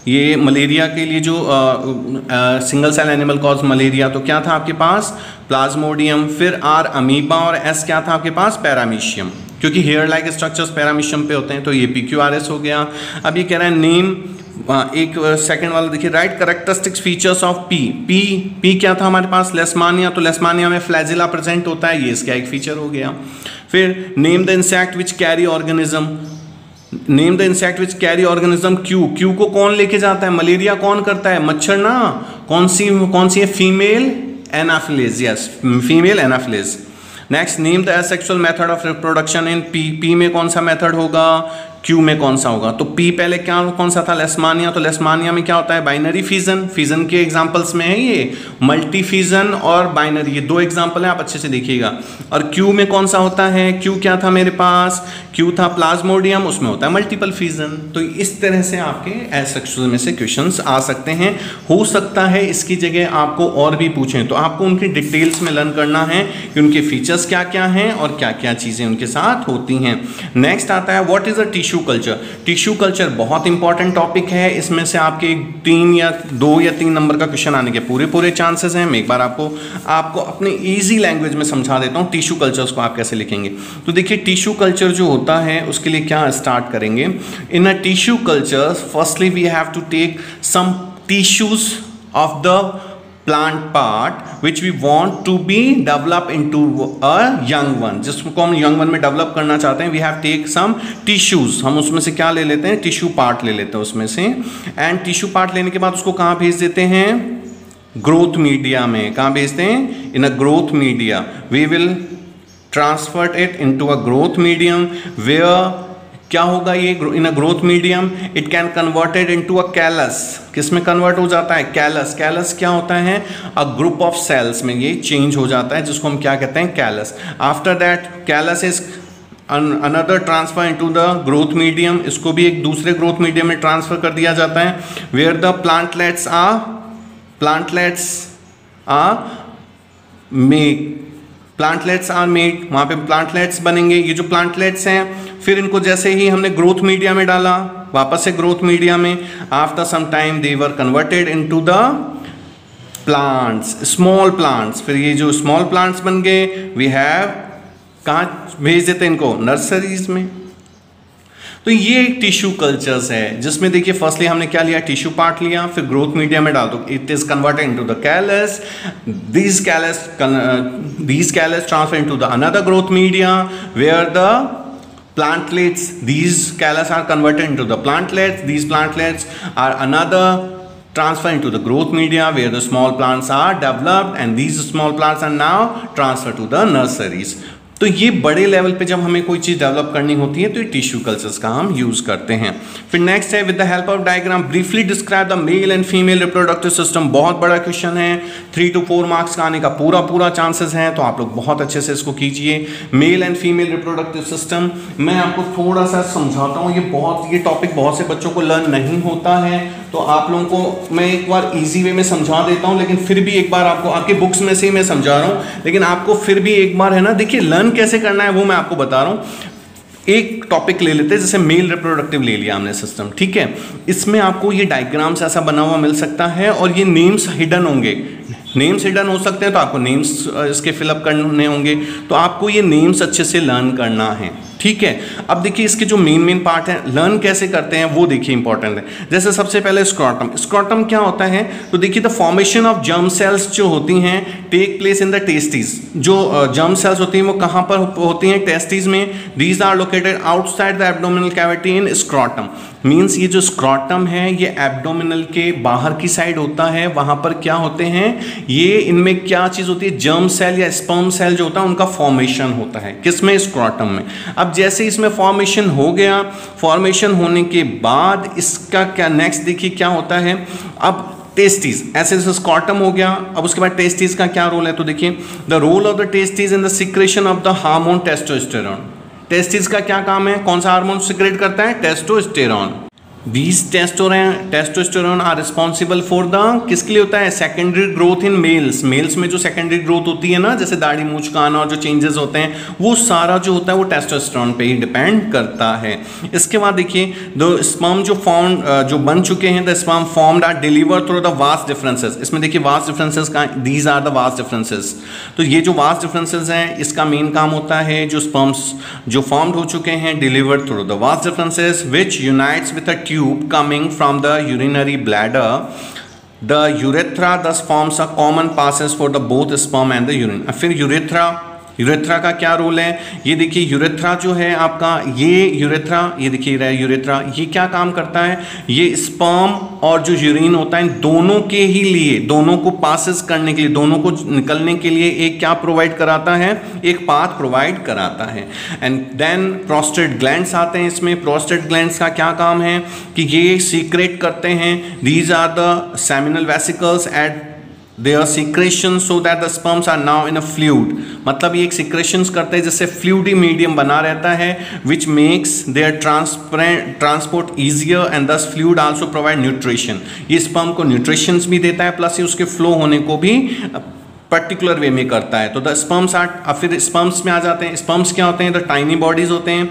ये मलेरिया के लिए जो single cell animal cause malaria, तो क्या था आपके पास प्लाज्मोडियम। फिर R अमीबा, और S क्या था आपके पास, पैरामीशियम, क्योंकि हेयर लाइक स्ट्रक्चर्स पैरामीशियम पे होते हैं, तो ये PQRS हो गया। अब ये कह रहा है नेम, एक सेकंड वाला देखिए, right characteristics features of P क्या था हमारे पास, लेशमानिया, तो लेशमानिया में फ्लैजिला प्रेजेंट होता है, ये इसका एक फीचर हो गया। फिर name the insect which carry organism, name the insect which carry organism Q, Q को कौन लेके जाता है, मलेरिया कौन करता है, मच्छर ना, कौन सी है, female Anopheles, yes female Anopheles. Next name the asexual method of reproduction in P, P में कौन सा मेथड होगा, क्यू में कौन सा होगा। तो पी पहले क्या कौन सा था, लेस्मानिया, तो लेस्मानिया में क्या होता है, बाइनरी फिजन, फिजन के एग्जांपल्स में है ये मल्टी फिजन और बाइनरी, ये दो एग्जांपल है, आप अच्छे से देखिएगा। और क्यू में कौन सा होता है, क्यू क्या था मेरे पास, क्यू था प्लाज्मोडियम, उसमें होता है मल्टीपल फिजन। तो इस तरह से आपके एसेक्सुअल में से क्वेश्चंस आ सकते हैं। हो सकता है इसकी जगह आपको और भी पूछें, तो आपको उनकी डिटेल्स में लर्न करना है कि उनके फीचर्स क्या क्या हैं और क्या क्या चीज़ें उनके साथ होती हैं। नेक्स्ट आता है what is a tissue culture. Tissue culture बहुत इंपॉर्टेंट टॉपिक है, इसमें से आपके 2 या 3 नंबर का क्वेश्चन आने के पूरे चांसेस हैं। मैं एक बार आपको अपने इजी लैंग्वेज में समझा देता हूँ टिश्यू कल्चर्स को आप कैसे लिखेंगे। तो देखिए टिश्यू कल्चर जो होता है उसके लिए क्या स्टार्ट करेंगे, in a tissue culture firstly we have to take some tissues of the plant part which we want to be developed into a young one, जिसको हम young one में डेवलप करना चाहते हैं, we have take some tissues, हम उसमें से क्या ले लेते हैं, टिश्यू पार्ट ले लेते हैं उसमें से, एंड टिश्यू पार्ट लेने के बाद उसको कहाँ भेज देते हैं, ग्रोथ मीडिया में। कहाँ भेजते हैं, in a growth media, we will transfer it into a growth medium where क्या होगा ये, in a growth medium it can converted into a callus, किस में कन्वर्ट हो जाता है, कैलस। कैलस क्या होता है, अ ग्रुप ऑफ सेल्स में ये चेंज हो जाता है, जिसको हम क्या कहते हैं, callus. After that callus is another transfer into the growth medium, इसको भी एक दूसरे ग्रोथ मीडियम में ट्रांसफर कर दिया जाता है, where the plantlets are made, वहाँ पे प्लांटलेट्स बनेंगे। ये जो प्लांटलेट्स हैं फिर इनको जैसे ही हमने ग्रोथ मीडिया में डाला, वापस से ग्रोथ मीडिया में, after some time they were converted into the plants, small plants. फिर ये जो स्मॉल प्लांट्स बन गए वी हैव, कहाँ भेज देते हैं इनको, नर्सरीज में। तो ये एक टिश्यू कल्चर्स है जिसमें देखिए फर्स्टली हमने क्या लिया, टिश्यू पार्ट लिया, फिर ग्रोथ मीडिया में डाल दो, it is converted into the callus, these callus transfer into the another growth media where the plantlets, these callus are converted into the plantlets, these plantlets are another transfer into the growth media where the small plants are developed and these small plants are now transferred to the nurseries। तो ये बड़े level पे जब हमें कोई चीज़ develop करनी होती है तो ये टिश्यू कल्चर्स का हम यूज़ करते हैं। फिर नेक्स्ट है with the help of diagram briefly describe the male and female reproductive system. बहुत बड़ा क्वेश्चन है, 3 to 4 मार्क्स का आने का पूरा चांसेस है, तो आप लोग बहुत अच्छे से इसको कीजिए। Male and female reproductive system मैं आपको थोड़ा सा समझाता हूँ, ये टॉपिक बहुत से बच्चों को लर्न नहीं होता है, तो आप लोगों को मैं एक बार इजी वे में समझा देता हूँ, लेकिन फिर भी एक बार आपको आपके बुक्स में से ही मैं समझा रहा हूँ, लेकिन आपको फिर भी एक बार है ना, देखिए लर्न कैसे करना है वो मैं आपको बता रहा हूँ। एक टॉपिक ले लेते हैं, जैसे मेल रिप्रोडक्टिव ले लिया हमने सिस्टम, ठीक है। इसमें आपको ये डायग्राम्स ऐसा बना हुआ मिल सकता है और ये नेम्स हिडन होंगे, नेम्स हिडन हो सकते हैं, तो आपको नेम्स इसके फिलअप करने होंगे, तो आपको ये नेम्स अच्छे से लर्न करना है, ठीक है। अब देखिए इसके जो मेन पार्ट है, लर्न कैसे करते हैं वो देखिए इंपॉर्टेंट है। जैसे सबसे पहले स्क्रॉटम क्या होता है, तो देखिए the formation of germ cells जो होती हैं take place in the testis. जो जर्म सेल्स होती हैं वो कहाँ पर होती हैं, टेस्टिस में। These are located outside the abdominal cavity in scrotum, means ये जो स्क्रॉटम है ये एब्डोमिनल के बाहर की साइड होता है, वहाँ पर क्या होते हैं, ये इनमें क्या चीज़ होती है, जर्म सेल या स्पर्म सेल जो होता है उनका फॉर्मेशन होता है, किसमें, स्क्रॉटम में। अब जैसे इसमें फॉर्मेशन हो गया, फॉर्मेशन होने के बाद इसका क्या नेक्स्ट देखिए क्या होता है, अब टेस्टिस, ऐसे स्क्रॉटम हो गया, अब उसके बाद टेस्टिस का क्या रोल है, तो देखिए the role of the testis in the secretion of the hormone testosterone. Testis का क्या काम है, कौन सा हार्मोन सिक्रेट करता है, testosterone. These testosterone are responsible for the, किसके लिए होता है, secondary growth in males. Males में जो सेकेंडरी ग्रोथ होती है ना, जैसे दाढ़ी मूंछ का आना और जो चेंजेस होते हैं, वो सारा जो होता है वो टेस्टोस्टेरोन पे ही डिपेंड करता है। इसके बाद देखिए द स्पर्म जो बन चुके हैं, the sperm formed are deliver through the vas deferens. इसमें देखिए वास्ट डिफरेंसेस का, these are the vas deferens. तो ये जो वास्ट डिफरेंसेस हैं इसका मेन काम होता है जो स्पर्म्स जो फॉर्म्ड हो चुके हैं deliver through the vas differences which unites with a tube coming from the urinary bladder. The urethra thus forms a common passage for the both sperm and the urine. फिर urethra urethra का क्या role है, ये देखिए urethra जो है आपका, ये यूरेथ्रा, ये देखिए रहा है यूरेथ्रा, ये क्या काम करता है, ये स्पर्म और जो यूरिन होता है दोनों के ही लिए, दोनों को पासेस करने के लिए, दोनों को निकलने के लिए एक क्या प्रोवाइड कराता है, एक पाथ प्रोवाइड कराता है। एंड देन प्रोस्टेट ग्लैंड्स आते हैं इसमें। प्रोस्टेट ग्लैंड्स का क्या काम है कि ये सीक्रेट करते हैं, these are the seminal vesicles at their secretion so that the sperms are now in a fluid, मतलब ये एक secretions करते हैं जिससे fluidy medium बना रहता है, which makes their transport easier and thus fluid also provide nutrition। ये sperm को nutritions भी देता है प्लस ये उसके flow होने को भी पर्टिकुलर वे में करता है। तो द स्पर्म्स आर, फिर स्पर्म्स में आ जाते हैं। स्पर्म्स क्या होते हैं, द टाइनी बॉडीज होते हैं,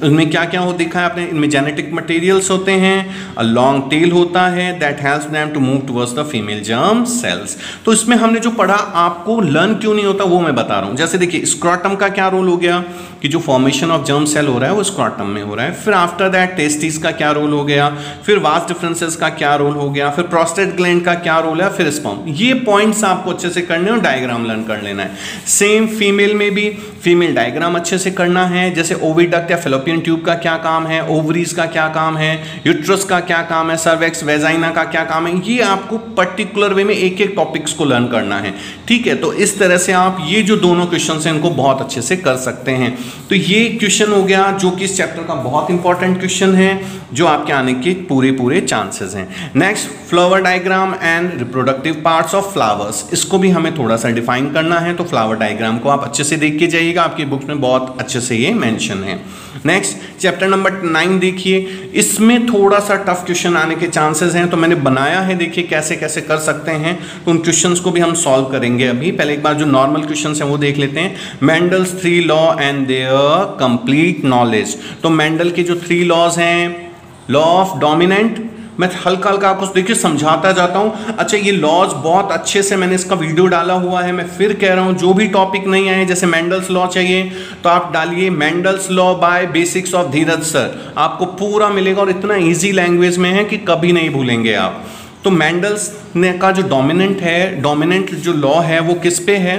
उनमें क्या क्या हो दिखा है आपने, इनमें जेनेटिक मटेरियल्स होते हैं, अ लॉन्ग टेल होता है that helps them to move towards the female germ cells. तो इसमें हमने जो पढ़ा आपको लर्न क्यों नहीं होता वो मैं बता रहा हूँ। जैसे देखिए स्क्रॉटम का क्या रोल हो गया कि जो फॉर्मेशन ऑफ जर्म सेल हो रहा है वो स्क्रॉटम में हो रहा है। फिर आफ्टर दैट टेस्टिस का क्या रोल हो गया, फिर वास्ट डिफरेंसेस का क्या रोल हो गया, फिर प्रोस्टेट ग्लैंड का क्या रोल है, फिर स्पर्म। ये पॉइंट्स आपको अच्छे से करने और डायग्राम लर्न कर लेना है। सेम फीमेल में भी फीमेल डायग्राम अच्छे से करना है, जैसे ओविडक्ट या फेलोपियन ट्यूब का क्या काम है, ओवरीज का क्या काम है, यूट्रस का क्या काम है, सर्वेक्स वेजाइना का क्या काम है, ये आपको पर्टिकुलर वे में एक एक टॉपिक्स को लर्न करना है। ठीक है, तो इस तरह से आप ये जो दोनों क्वेश्चन हैं इनको बहुत अच्छे से कर सकते हैं। तो ये क्वेश्चन हो गया जो कि इस चैप्टर का बहुत इंपॉर्टेंट क्वेश्चन है, जो आपके आने के पूरे चांसेस हैं। Next, flower diagram and reproductive parts of flowers, इसको भी हमें थोड़ा सा डिफाइन करना है। तो फ्लावर डायग्राम को आप अच्छे से देख के जाइएगा, आपकी बुक में बहुत अच्छे से ये मेंशन है। नेक्स्ट, चैप्टर नंबर 9 देखिए, इसमें थोड़ा सा टफ क्वेश्चन आने के चांसेस हैं, तो मैंने बनाया है, देखिए कैसे कैसे कर सकते हैं। तो उन क्वेश्चंस को भी हम सॉल्व करेंगे अभी। पहले एक बार जो नॉर्मल क्वेश्चंस हैं वो देख लेते हैं। Mendel's 3 law and their complete knowledge. तो मेंडल के जो 3 लॉज हैं, लॉ ऑफ डोमिनेंट, मैं हल्का हल्का आपको देखिए समझाता जाता हूं। अच्छा, ये लॉज बहुत अच्छे से मैंने इसका वीडियो डाला हुआ है। मैं फिर कह रहा हूं, जो भी टॉपिक नहीं आए, जैसे मेंडल्स लॉ चाहिए तो आप डालिए Mendel's law by basics of Dheeraj sir, आपको पूरा मिलेगा और इतना इजी लैंग्वेज में है कि कभी नहीं भूलेंगे आप। तो मेंडल्स ने का जो डोमिनेंट है, डोमिनेंट जो लॉ है वो किस पे है,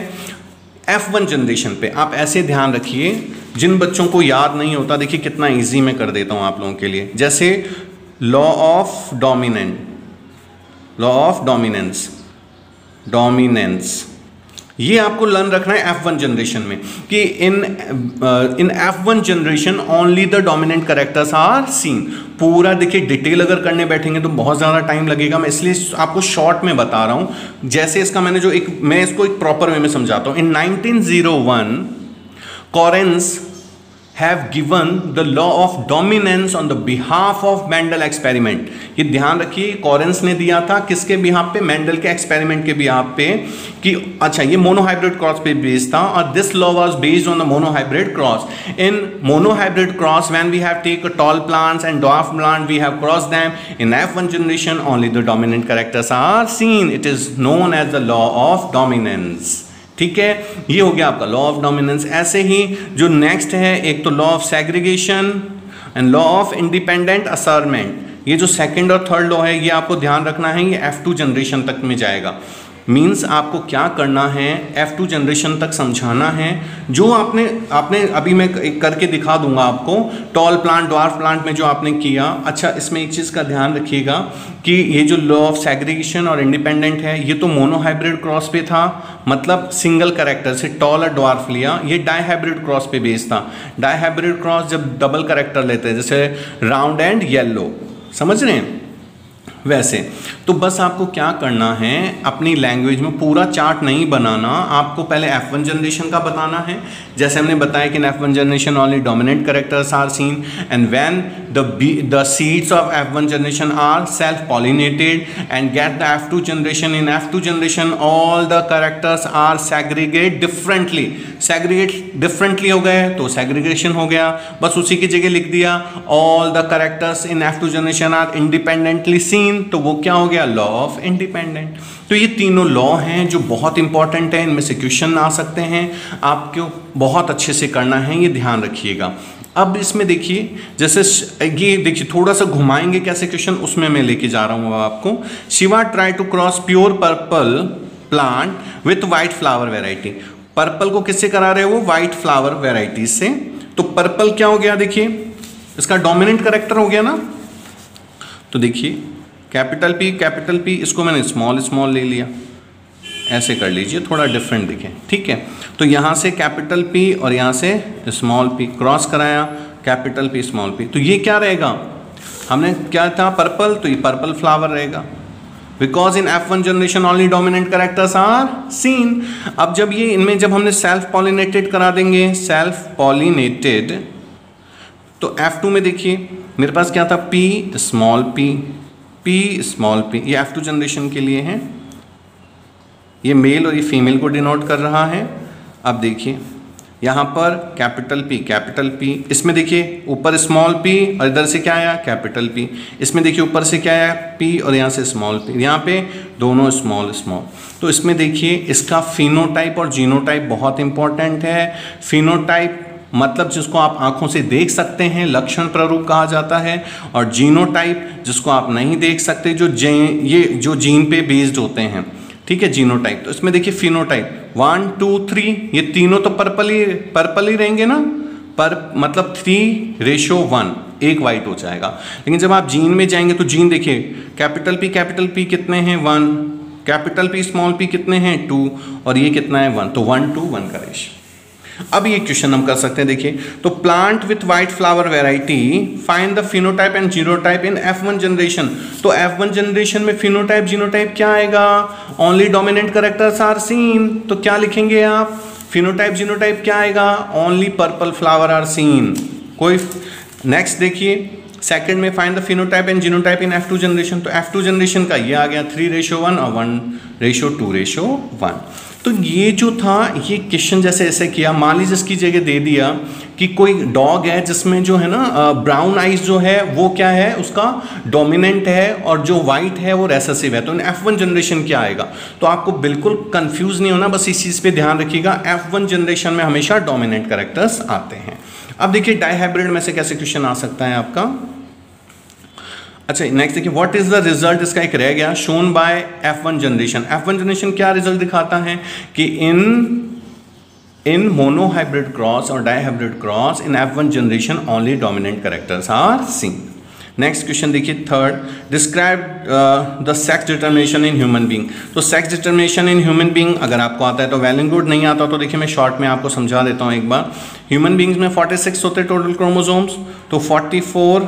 F1 जनरेशन पे। आप ऐसे ध्यान रखिए, जिन बच्चों को याद नहीं होता, देखिए कितना इजी मैं कर देता हूं आप लोगों के लिए। जैसे law of dominant, law of dominance, dominance, ये आपको लर्न रखना है F1 जनरेशन में कि in F1 generation only the dominant characters are seen. पूरा देखिए डिटेल अगर करने बैठेंगे तो बहुत ज़्यादा टाइम लगेगा, मैं इसलिए आपको शॉर्ट में बता रहा हूँ। जैसे इसका मैंने जो मैं इसको एक प्रॉपर वे में समझाता हूँ। इन 1901 Correns have given the law of dominance on the behalf of Mendel experiment। ये ध्यान रखिए, कॉरेंस ने दिया था किसके बिहाफ पे, मेंडल के एक्सपेरिमेंट के बिहाफ पे, कि अच्छा ये मोनोहाइब्रिड क्रॉस पे बेस्ड था और this law was based on the monohybrid cross. In monohybrid cross when we have take tall plants and dwarf plant we have cross them in F1 generation only the dominant characters are seen. It is known as the law of dominance. ठीक है, ये हो गया आपका law of dominance. ऐसे ही जो next है, एक तो law of segregation and law of independent assortment. ये जो सेकंड और थर्ड लॉ है ये आपको ध्यान रखना है, ये F2 जनरेशन तक में जाएगा। मीन्स आपको क्या करना है, F2 जनरेशन तक समझाना है। जो आपने अभी मैं करके दिखा दूंगा आपको, टॉल प्लांट ड्वार्फ प्लांट में जो आपने किया। अच्छा, इसमें एक चीज़ का ध्यान रखिएगा कि ये जो लॉ ऑफ सेग्रीगेशन और इंडिपेंडेंट है, ये तो मोनोहाइब्रिड क्रॉस पे था, मतलब सिंगल कैरेक्टर से टॉल और ड्वार्फ लिया। ये डाईहाइब्रिड क्रॉस पे बेस्ड था। डाईहाइब्रिड क्रॉस जब डबल कैरेक्टर लेते हैं, जैसे राउंड एंड येलो, समझ रहे हैं वैसे। तो बस आपको क्या करना है, अपनी लैंग्वेज में पूरा चार्ट नहीं बनाना, आपको पहले F1 जनरेशन का बताना है। जैसे हमने बताया कि in F1 generation only dominant characters are seen and when the seeds of F1 generation are self pollinated and get the F2 generation. In F2 generation all the characters are segregate differently. Segregate differently हो गए तो segregation हो गया, बस उसी की जगह लिख दिया all the characters in F2 generation are independently seen, तो वो क्या हो गया, लॉ ऑफ इंडिपेंडेंट। तो ये तीनों लॉ हैं जो बहुत इंपॉर्टेंट है, इनमें से क्वेश्चन आ सकते हैं, आपको बहुत अच्छे से करना है, ये ध्यान रखिएगा। अब इसमें देखिए, जैसे ये देखिए थोड़ा सा घुमाएंगे कैसे क्वेश्चन, उसमें मैं लेके जा रहा हूँ आपको। Shiva try to cross pure purple plant with white flower variety. Purple को किससे करा रहे हो? वो व्हाइट फ्लावर वेराइटीज से। तो पर्पल क्या हो गया, देखिए इसका डोमिनेंट करेक्टर हो गया ना। तो देखिए कैपिटल पी, इसको मैंने स्मॉल ले लिया, ऐसे कर लीजिए, थोड़ा डिफरेंट दिखे, ठीक है। तो यहाँ से कैपिटल पी और यहाँ से स्मॉल पी क्रॉस कराया, कैपिटल पी स्मॉल पी, तो ये क्या रहेगा? हमने क्या था? पर्पल, तो ये पर्पल फ्लावर रहेगा। Because in F1 generation only dominant characters are seen. अब जब ये इनमें जब हमने सेल्फ पॉलिनेटेड करा देंगे, सेल्फ पॉलिनेटेड, तो F2 में देखिए मेरे पास क्या था? P स्मॉल p, ये F2 जनरेशन के लिए है, ये मेल और ये फीमेल को डिनोट कर रहा है। अब देखिए यहाँ पर कैपिटल P, इसमें देखिए ऊपर स्मॉल p और इधर से क्या आया? Capital P। इसमें देखिए ऊपर से क्या आया? P और यहाँ से स्मॉल p, यहाँ पे दोनों स्मॉल। तो इसमें देखिए इसका फिनोटाइप और जीनोटाइप बहुत इंपॉर्टेंट है। फिनोटाइप मतलब जिसको आप आंखों से देख सकते हैं, लक्षण प्रारूप कहा जाता है, और जीनोटाइप जिसको आप नहीं देख सकते, ये जो जीन पे बेस्ड होते हैं, ठीक है, जीनोटाइप। तो इसमें देखिए फिनोटाइप 1 2 3, ये तीनों तो पर्पल ही रहेंगे ना, मतलब 3:1, एक वाइट हो जाएगा। लेकिन जब आप जीन में जाएंगे तो जीन देखिए कैपिटल P कितने हैं? 1, कैपिटल P स्मॉल p कितने हैं? 2, और ये कितना है? 1, तो 1 to 1 का रेशियो। अब ये क्वेश्चन हम कर सकते हैं, देखिए तो plant with white flower variety find the phenotype and genotype in F1 generation. तो F1 जनरेशन में फिनोटाइप जीनोटाइप क्या आएगा? Only dominant characters are seen. तो क्या लिखेंगे आप? फिनोटाइप जीनोटाइप क्या आएगा? Only purple flower are seen. कोई नेक्स्ट देखिए सेकंड में find the phenotype and genotype in F2 generation. तो F2 जनरेशन का ये आ गया 3:1 और 1:2:1। तो ये जो था ये क्वेश्चन जैसे ऐसे किया, मान लीजिए इसकी जगह दे दिया कि कोई डॉग है जिसमें जो है ना ब्राउन आइज जो है वो क्या है? उसका डोमिनेंट है, और जो वाइट है वो रेसेसिव है। तो इन F1 जनरेशन क्या आएगा? तो आपको बिल्कुल कंफ्यूज नहीं होना, बस इस चीज़ पे ध्यान रखिएगा, F1 जनरेशन में हमेशा डोमिनेंट कैरेक्टर्स आते हैं। अब देखिए डाइहाइब्रिड में से कैसे क्वेश्चन आ सकता है आपका। अच्छा नेक्स्ट देखिए व्हाट इज द रिजल्ट, इसका एक रह गया, shown by F1 generation. F1 generation क्या रिजल्ट दिखाता है कि इन मोनोहाइब्रिड क्रॉस और dihybrid cross in F1 generation only dominant characters are seen. Next question देखिए third, describe the sex determination in human being. तो sex determination in human being अगर आपको आता है तो वेल एंड गुड, नहीं आता तो देखिए मैं शॉर्ट में आपको समझा देता हूँ एक बार। ह्यूमन बीइंग्स में 46 होते टोटल क्रोमोसोम्स, तो 44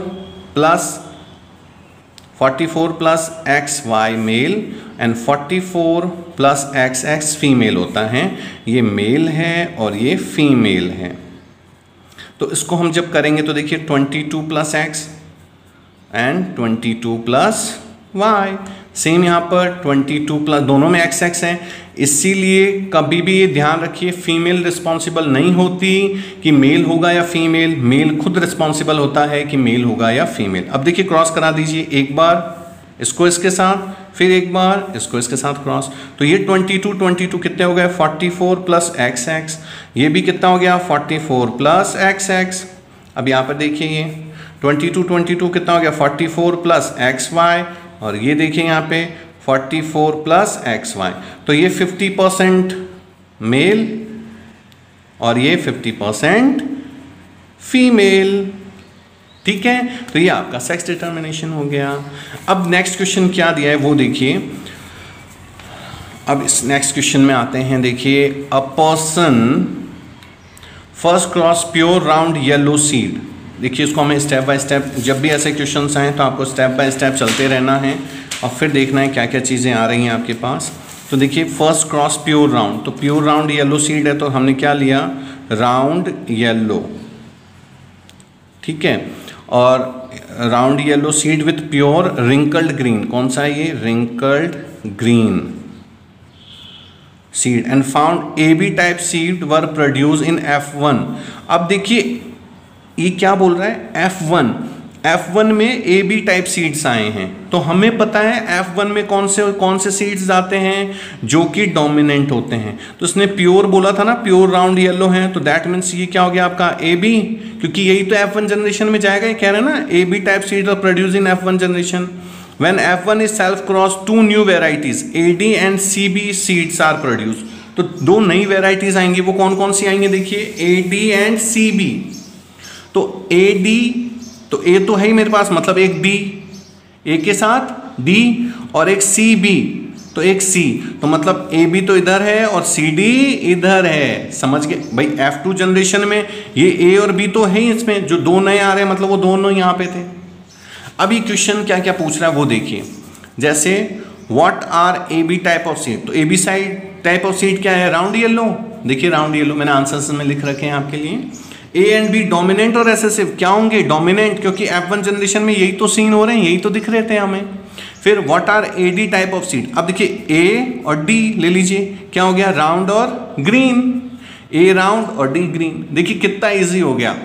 plus XY male and 44 plus XX female होता है। ये मेल है और ये फीमेल है। तो इसको हम जब करेंगे तो देखिए 22 plus X and 22 plus Y। Same यहाँ पर 22 प्लस, दोनों में XX है, इसीलिए कभी भी ये ध्यान रखिए फीमेल रिस्पॉन्सिबल नहीं होती कि मेल होगा या फीमेल, मेल खुद रिस्पॉन्सिबल होता है कि मेल होगा या फीमेल। अब देखिए क्रॉस करा दीजिए, एक बार इसको इसके साथ, फिर एक बार इसको इसके साथ क्रॉस, तो ये 22 कितने हो गए? 44 प्लस XX। ये भी कितना हो गया? 44 प्लस XX। अब यहाँ पर देखिए ये 22 कितना हो गया? 44 प्लस XY, और ये देखिए यहाँ पे 44 प्लस XY। तो ये 50% मेल और ये 50% फीमेल, ठीक है। तो ये आपका सेक्स डिटर्मिनेशन हो गया। अब नेक्स्ट क्वेश्चन क्या दिया है वो देखिए। अब इस नेक्स्ट क्वेश्चन में आते हैं, देखिए a person first cross pure round yellow seed. देखिए इसको हमें स्टेप बाय स्टेप, जब भी ऐसे क्वेश्चंस आए तो आपको स्टेप बाय स्टेप चलते रहना है और फिर देखना है क्या क्या चीज़ें आ रही हैं आपके पास। तो देखिए फर्स्ट क्रॉस प्योर राउंड, तो प्योर राउंड येलो सीड है, तो हमने क्या लिया? राउंड येलो, ठीक है। और round yellow seed with pure wrinkled green, कौन सा है ये? Wrinkled green seed and found AB type seed were produce in F1। अब देखिए ये क्या बोल रहा है? F1 में AB टाइप सीड्स आए हैं, तो हमें पता है F1 में कौन से सीड्स आते हैं जो कि डोमिनेंट होते हैं। तो इसने प्योर बोला था ना, प्योर राउंड येलो है, तो दैट मीन्स ये क्या हो गया आपका? AB, क्योंकि यही तो F1 जनरेशन में जाएगा, ये कह रहे हैं ना AB type seeds are produce in F1 generation. When F1 is self crossed, two new varieties AD and CB seeds are produced। तो दो नई वेराइटीज आएंगी, वो कौन कौन सी आएंगी देखिए, AD एंड CB। तो AD, तो A तो है ही मेरे पास, मतलब एक D, A के साथ D, और एक CB तो एक C, तो मतलब AB तो इधर है और CD इधर है, समझ गए भाई। F2 जनरेशन में ये A और B तो है ही, इसमें जो दो नए आ रहे हैं मतलब वो दोनों यहाँ पे थे। अब ये क्वेश्चन क्या क्या पूछ रहा है वो देखिए, जैसे what are AB type of seed, तो AB side type of seed क्या है, राउंड येलो। देखिए राउंड येलो मैंने आंसर्स में लिख रखे हैं आपके लिए। A एंड B डोमिनेंट और रिसेसिव क्या होंगे, डोमिनेंट, क्योंकि F1 जनरेशन में यही तो सीन हो रहे हैं, यही तो दिख रहे थे हमें। फिर what are AD type of seed, अब देखिए A और D ले लीजिए, क्या हो गया, राउंड और ग्रीन, A राउंड और D ग्रीन। देखिए कितना इजी हो गया।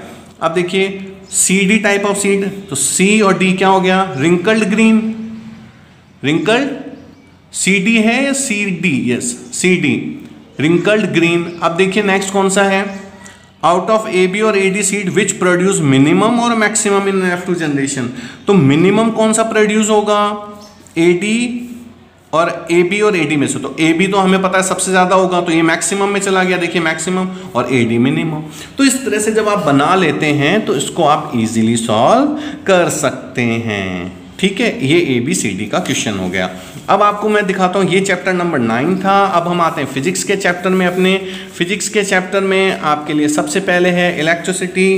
अब देखिए CD टाइप ऑफ सीड, तो C और D क्या हो गया, रिंकल्ड ग्रीन, रिंकल्ड CD है या CD, yes CD, wrinkled green. अब देखिए नेक्स्ट कौन सा है, आउट ऑफ AB और AD seed which produce minimum और मैक्सिमम इन F2 जनरेशन, तो मिनिमम कौन सा प्रोड्यूस होगा, AD और AB और AD में से, तो AB तो हमें पता है सबसे ज्यादा होगा, तो ये मैक्सिमम में चला गया, देखिए मैक्सिमम, और AD मिनिमम। तो इस तरह से जब आप बना लेते हैं तो इसको आप इजीली सॉल्व कर सकते हैं, ठीक है। ये ABCD का क्वेश्चन हो गया। अब आपको मैं दिखाता हूँ, ये चैप्टर नंबर 9 था। अब हम आते हैं फिजिक्स के चैप्टर में। अपने फिजिक्स के चैप्टर में आपके लिए सबसे पहले है इलेक्ट्रिसिटी।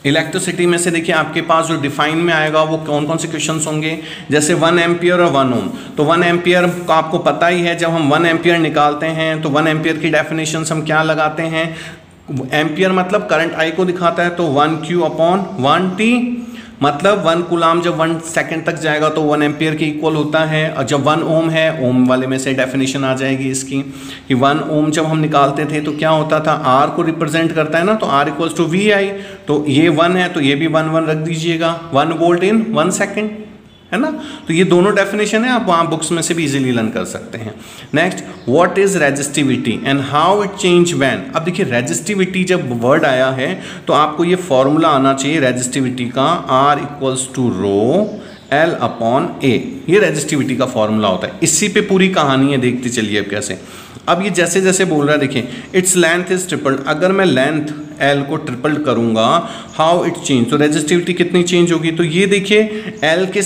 इलेक्ट्रिसिटी में से देखिए आपके पास जो डिफाइन में आएगा वो कौन कौन से क्वेश्चंस होंगे, जैसे 1 एम्पियर और 1 ओम। तो 1 एम्पियर का आपको पता ही है, जब हम 1 एम्पियर निकालते हैं तो 1 एम्पियर की डेफिनेशन हम क्या लगाते हैं, एम्पियर मतलब करंट आई को दिखाता है, तो 1Q/1T, मतलब 1 कूलाम जब 1 सेकंड तक जाएगा तो 1 एम्पियर के इक्वल होता है। और जब 1 ओम है, ओम वाले में से डेफिनेशन आ जाएगी इसकी कि 1 ओम जब हम निकालते थे तो क्या होता था, R को रिप्रेजेंट करता है ना, तो R = VI, तो ये 1 है तो ये भी 1 रख दीजिएगा, 1 वोल्ट इन 1 सेकेंड, है ना। तो ये दोनों डेफिनेशन है, आप वहाँ बुक्स में से भी इजीली लर्न कर सकते हैं। Next, what is resistivity and how it change when. अब देखिए रेजिस्टिविटी जब वर्ड आया है तो आपको ये फॉर्मूला आना चाहिए रेजिस्टिविटी का, R = L/A, ये रेजिस्टिविटी का फॉर्मूला होता है। इसी पे पूरी कहानी है, देखते चलिए अब कैसे। अब ये जैसे जैसे बोल रहा है, देखिए इट्स लेंथ इज ट्रिपल्ड, अगर मैं लेंथ L को ट्रिपल्ड करूंगा, हाउ इट चेंज, तो रेजिस्टिविटी कितनी चेंज होगी, तो ये देखिए L के,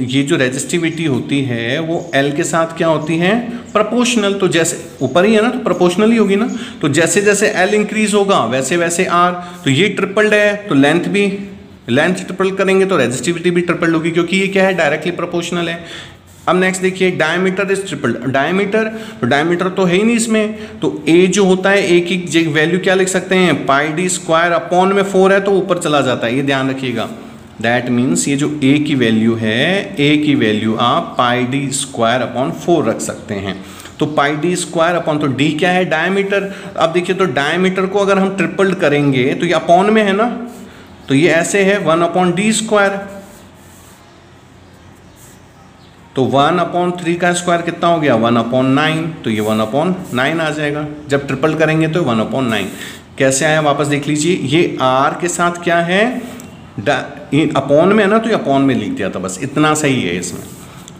ये जो रेजिस्टिविटी होती है वो L के साथ क्या होती है, प्रोपोर्शनल। तो जैसे ऊपर ही है ना तो प्रोपोर्शनल ही होगी ना, तो जैसे जैसे L इंक्रीज होगा वैसे वैसे R। तो ये ट्रिपल्ड है तो लेंथ भी, लेंथ ट्रिपल करेंगे तो रेजिस्टिविटी भी ट्रिपल्ड होगी, क्योंकि ये क्या है, डायरेक्टली प्रोपोर्शनल है। अब नेक्स्ट देखिए डायमीटर इज ट्रिपल्ड, डायमीटर, तो डायमीटर तो है ही नहीं इसमें, तो A जो होता है, A की वैल्यू क्या लिख सकते हैं, πd²/4 है तो ऊपर चला जाता है, ये ध्यान रखिएगा। दैट मीन्स ये जो A की वैल्यू है, A की वैल्यू आप πd²/4 रख सकते हैं। तो πd², तो D क्या है, डायमीटर। अब देखिए तो डायमीटर को अगर हम ट्रिपल्ड करेंगे तो ये अपॉन में है ना, तो ये ऐसे है 1/d², तो 1/3 का स्क्वायर कितना हो गया, 1/9, तो ये 1/9 आ जाएगा। जब ट्रिपल करेंगे तो 1/9 कैसे आया, वापस देख लीजिए। ये R के साथ क्या है, अपॉन में है ना, तो ये अपॉन में लिख दिया था, बस इतना सही है इसमें।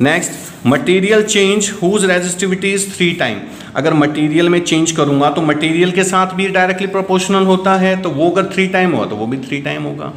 Next, material change whose resistivity is 3 time. अगर मटेरियल में चेंज करूंगा तो मटेरियल के साथ भी डायरेक्टली प्रोपोर्शनल होता है, तो वो अगर 3 टाइम हुआ तो वो भी 3 टाइम होगा।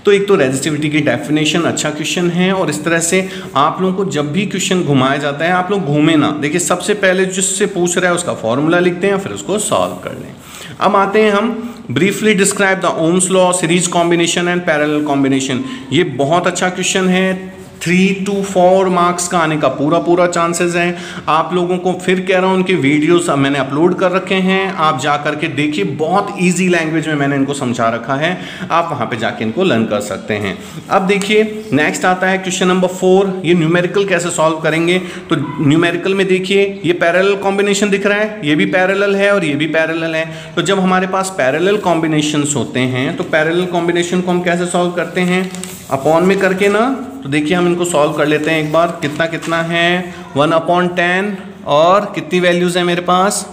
तो एक तो रेजिस्टिविटी की डेफिनेशन अच्छा क्वेश्चन है, और इस तरह से आप लोगों को जब भी क्वेश्चन घुमाया जाता है आप लोग घूमे ना, देखिए सबसे पहले जिससे पूछ रहा है उसका फॉर्मूला लिखते हैं, फिर उसको सॉल्व कर लें। अब आते हैं हम briefly describe the Ohm's law, series combination and parallel combination. ये बहुत अच्छा क्वेश्चन है, 3 to 4 मार्क्स का आने का पूरा चांसेस है। आप लोगों को फिर कह रहा हूँ, उनके वीडियोस मैंने अपलोड कर रखे हैं, आप जा करके देखिए, बहुत इजी लैंग्वेज में मैंने इनको समझा रखा है, आप वहाँ पे जाके इनको लर्न कर सकते हैं। अब देखिए नेक्स्ट आता है क्वेश्चन नंबर 4, ये न्यूमेरिकल कैसे सॉल्व करेंगे। तो न्यूमेरिकल में देखिए ये पैरेलल कॉम्बिनेशन दिख रहा है, ये भी पैरेलल है और ये भी पैरेलल है। तो जब हमारे पास पैरेलल कॉम्बिनेशंस होते हैं तो पैरेलल कॉम्बिनेशन को हम कैसे सॉल्व करते हैं, अपॉन में करके ना। तो देखिए हम इनको सॉल्व कर लेते हैं एक बार, कितना कितना है, 1/10, और कितनी वैल्यूज है मेरे पास,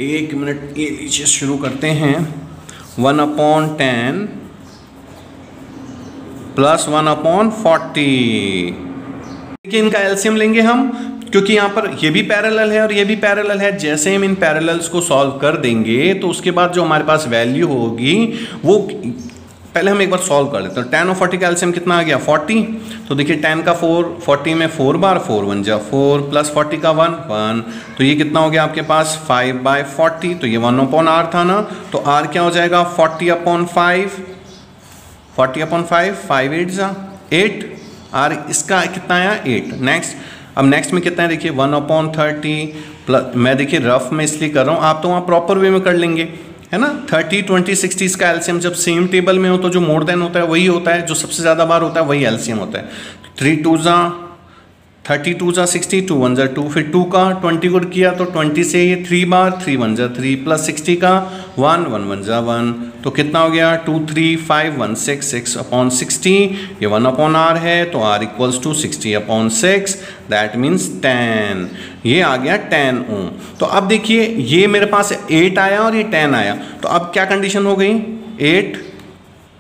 1 मिनट, ये लीजिए शुरू करते हैं। 1/10 + 1/40, देखिए इनका एलसीएम लेंगे हम, क्योंकि यहाँ पर ये भी पैरेलल है और ये भी पैरेलल है। जैसे हम इन पैरेलल्स को सॉल्व कर देंगे तो उसके बाद जो हमारे पास वैल्यू होगी वो, पहले हम एक बार सॉल्व कर लेते हैं। 10 और 40 का एलसीएम कितना आ गया 40। तो देखिए 10 का 4, 40 में 4 बार 4 1 जा 4 प्लस 40 का 1 1, तो ये कितना हो गया आपके पास 5/40। तो ये 1/r था ना, तो r क्या हो जाएगा 40/5, 40/5, 5 8 जा 8, r इसका कितना आया 8। नेक्स्ट, अब नेक्स्ट में कितना है देखिए 1/30 प्लस, मैं देखिए रफ में इसलिए कर रहा हूँ, आप तो वहाँ प्रॉपर वे में कर लेंगे, है ना। 30 20 60 का एलसीएम जब सेम टेबल में हो तो जो मोर देन होता है वही होता है, जो सबसे ज़्यादा बार होता है वही एलसीएम होता है। 3 2 जा 32 जा 60, 2 1 जा 2, फिर 2 का 20 गुड किया तो 20 से ये 3 बार 3 1 जा 3 प्लस 60 का 1 1 1 जा 1, तो कितना हो गया 2 3 5 1 6 6/60। ये 1/r है तो r equals to 60/6, that means 10। ये आ गया 10 ओम। तो अब देखिए ये मेरे पास 8 आया और ये 10 आया, तो अब क्या कंडीशन हो गई 8,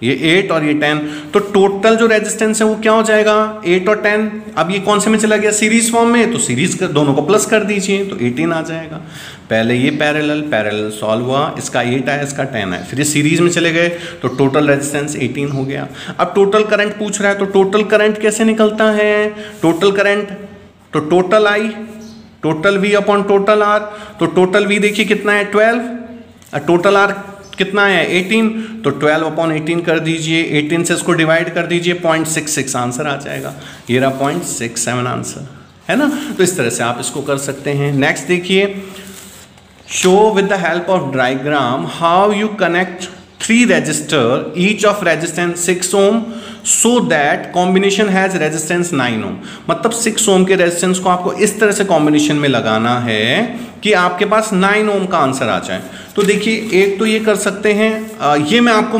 ये 8 और ये 10, तो टोटल जो रेजिस्टेंस है वो क्या हो जाएगा 8 और 10। अब ये कौन से में चला गया सीरीज फॉर्म में, तो सीरीज दोनों को प्लस कर दीजिए तो 18 आ जाएगा। पहले ये पैरेलल सॉल्व हुआ, इसका 8 आया, इसका 10 आया, फिर ये सीरीज में चले गए तो टोटल रेजिस्टेंस 18 हो गया। अब टोटल करंट पूछ रहा है, तो टोटल करंट कैसे निकलता है, टोटल करंट तो total I total V upon total R, तो टोटल V देखिए कितना है 12 और टोटल R कितना है 18, तो 12/18 कर दीजिए, 18 से इसको डिवाइड कर दीजिए, 0.66 आंसर आ जाएगा। ये रहा 0.67 आंसर, है ना। तो इस तरह से आप इसको कर सकते हैं। नेक्स्ट देखिए, show with the help of diagram how you connect 3 resistor each of resistance 6 ohm so that combination has resistance 9 ohm. मतलब 6 ओम के रेजिस्टेंस को आपको इस तरह से कॉम्बिनेशन में लगाना है कि आपके पास 9 ओम का आंसर आ जाए। तो देखिए एक तो ये कर सकते हैं, ये मैं आपको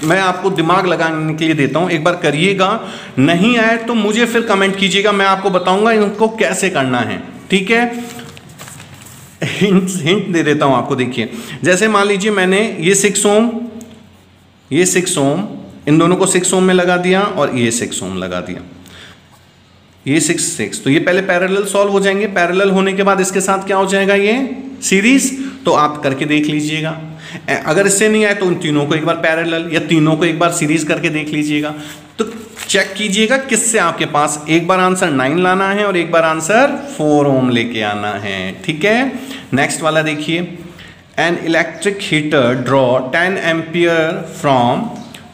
मैं आपको दिमाग लगाने के लिए देता हूं, एक बार करिएगा, नहीं आए तो मुझे फिर कमेंट कीजिएगा, मैं आपको बताऊंगा इनको कैसे करना है, ठीक है। हिंट दे देता हूं आपको। देखिए जैसे मान लीजिए मैंने ये 6 ओम, ये 6 ओम, इन दोनों को 6 ओम में लगा दिया और ये 6 ओम लगा दिया, ये 6 तो ये पहले पैरेलल सॉल्व हो जाएंगे। पैरेलल होने के बाद इसके साथ क्या हो जाएगा ये सीरीज, तो आप करके देख लीजिएगा। अगर इससे नहीं आए तो उन तीनों को एक बार पैरेलल या तीनों को एक बार सीरीज करके देख लीजिएगा। तो चेक कीजिएगा किससे आपके पास एक बार आंसर 9 लाना है और एक बार आंसर 4 ओम लेके आना है, ठीक है। नेक्स्ट वाला देखिए, an electric heater draw 10 ampere from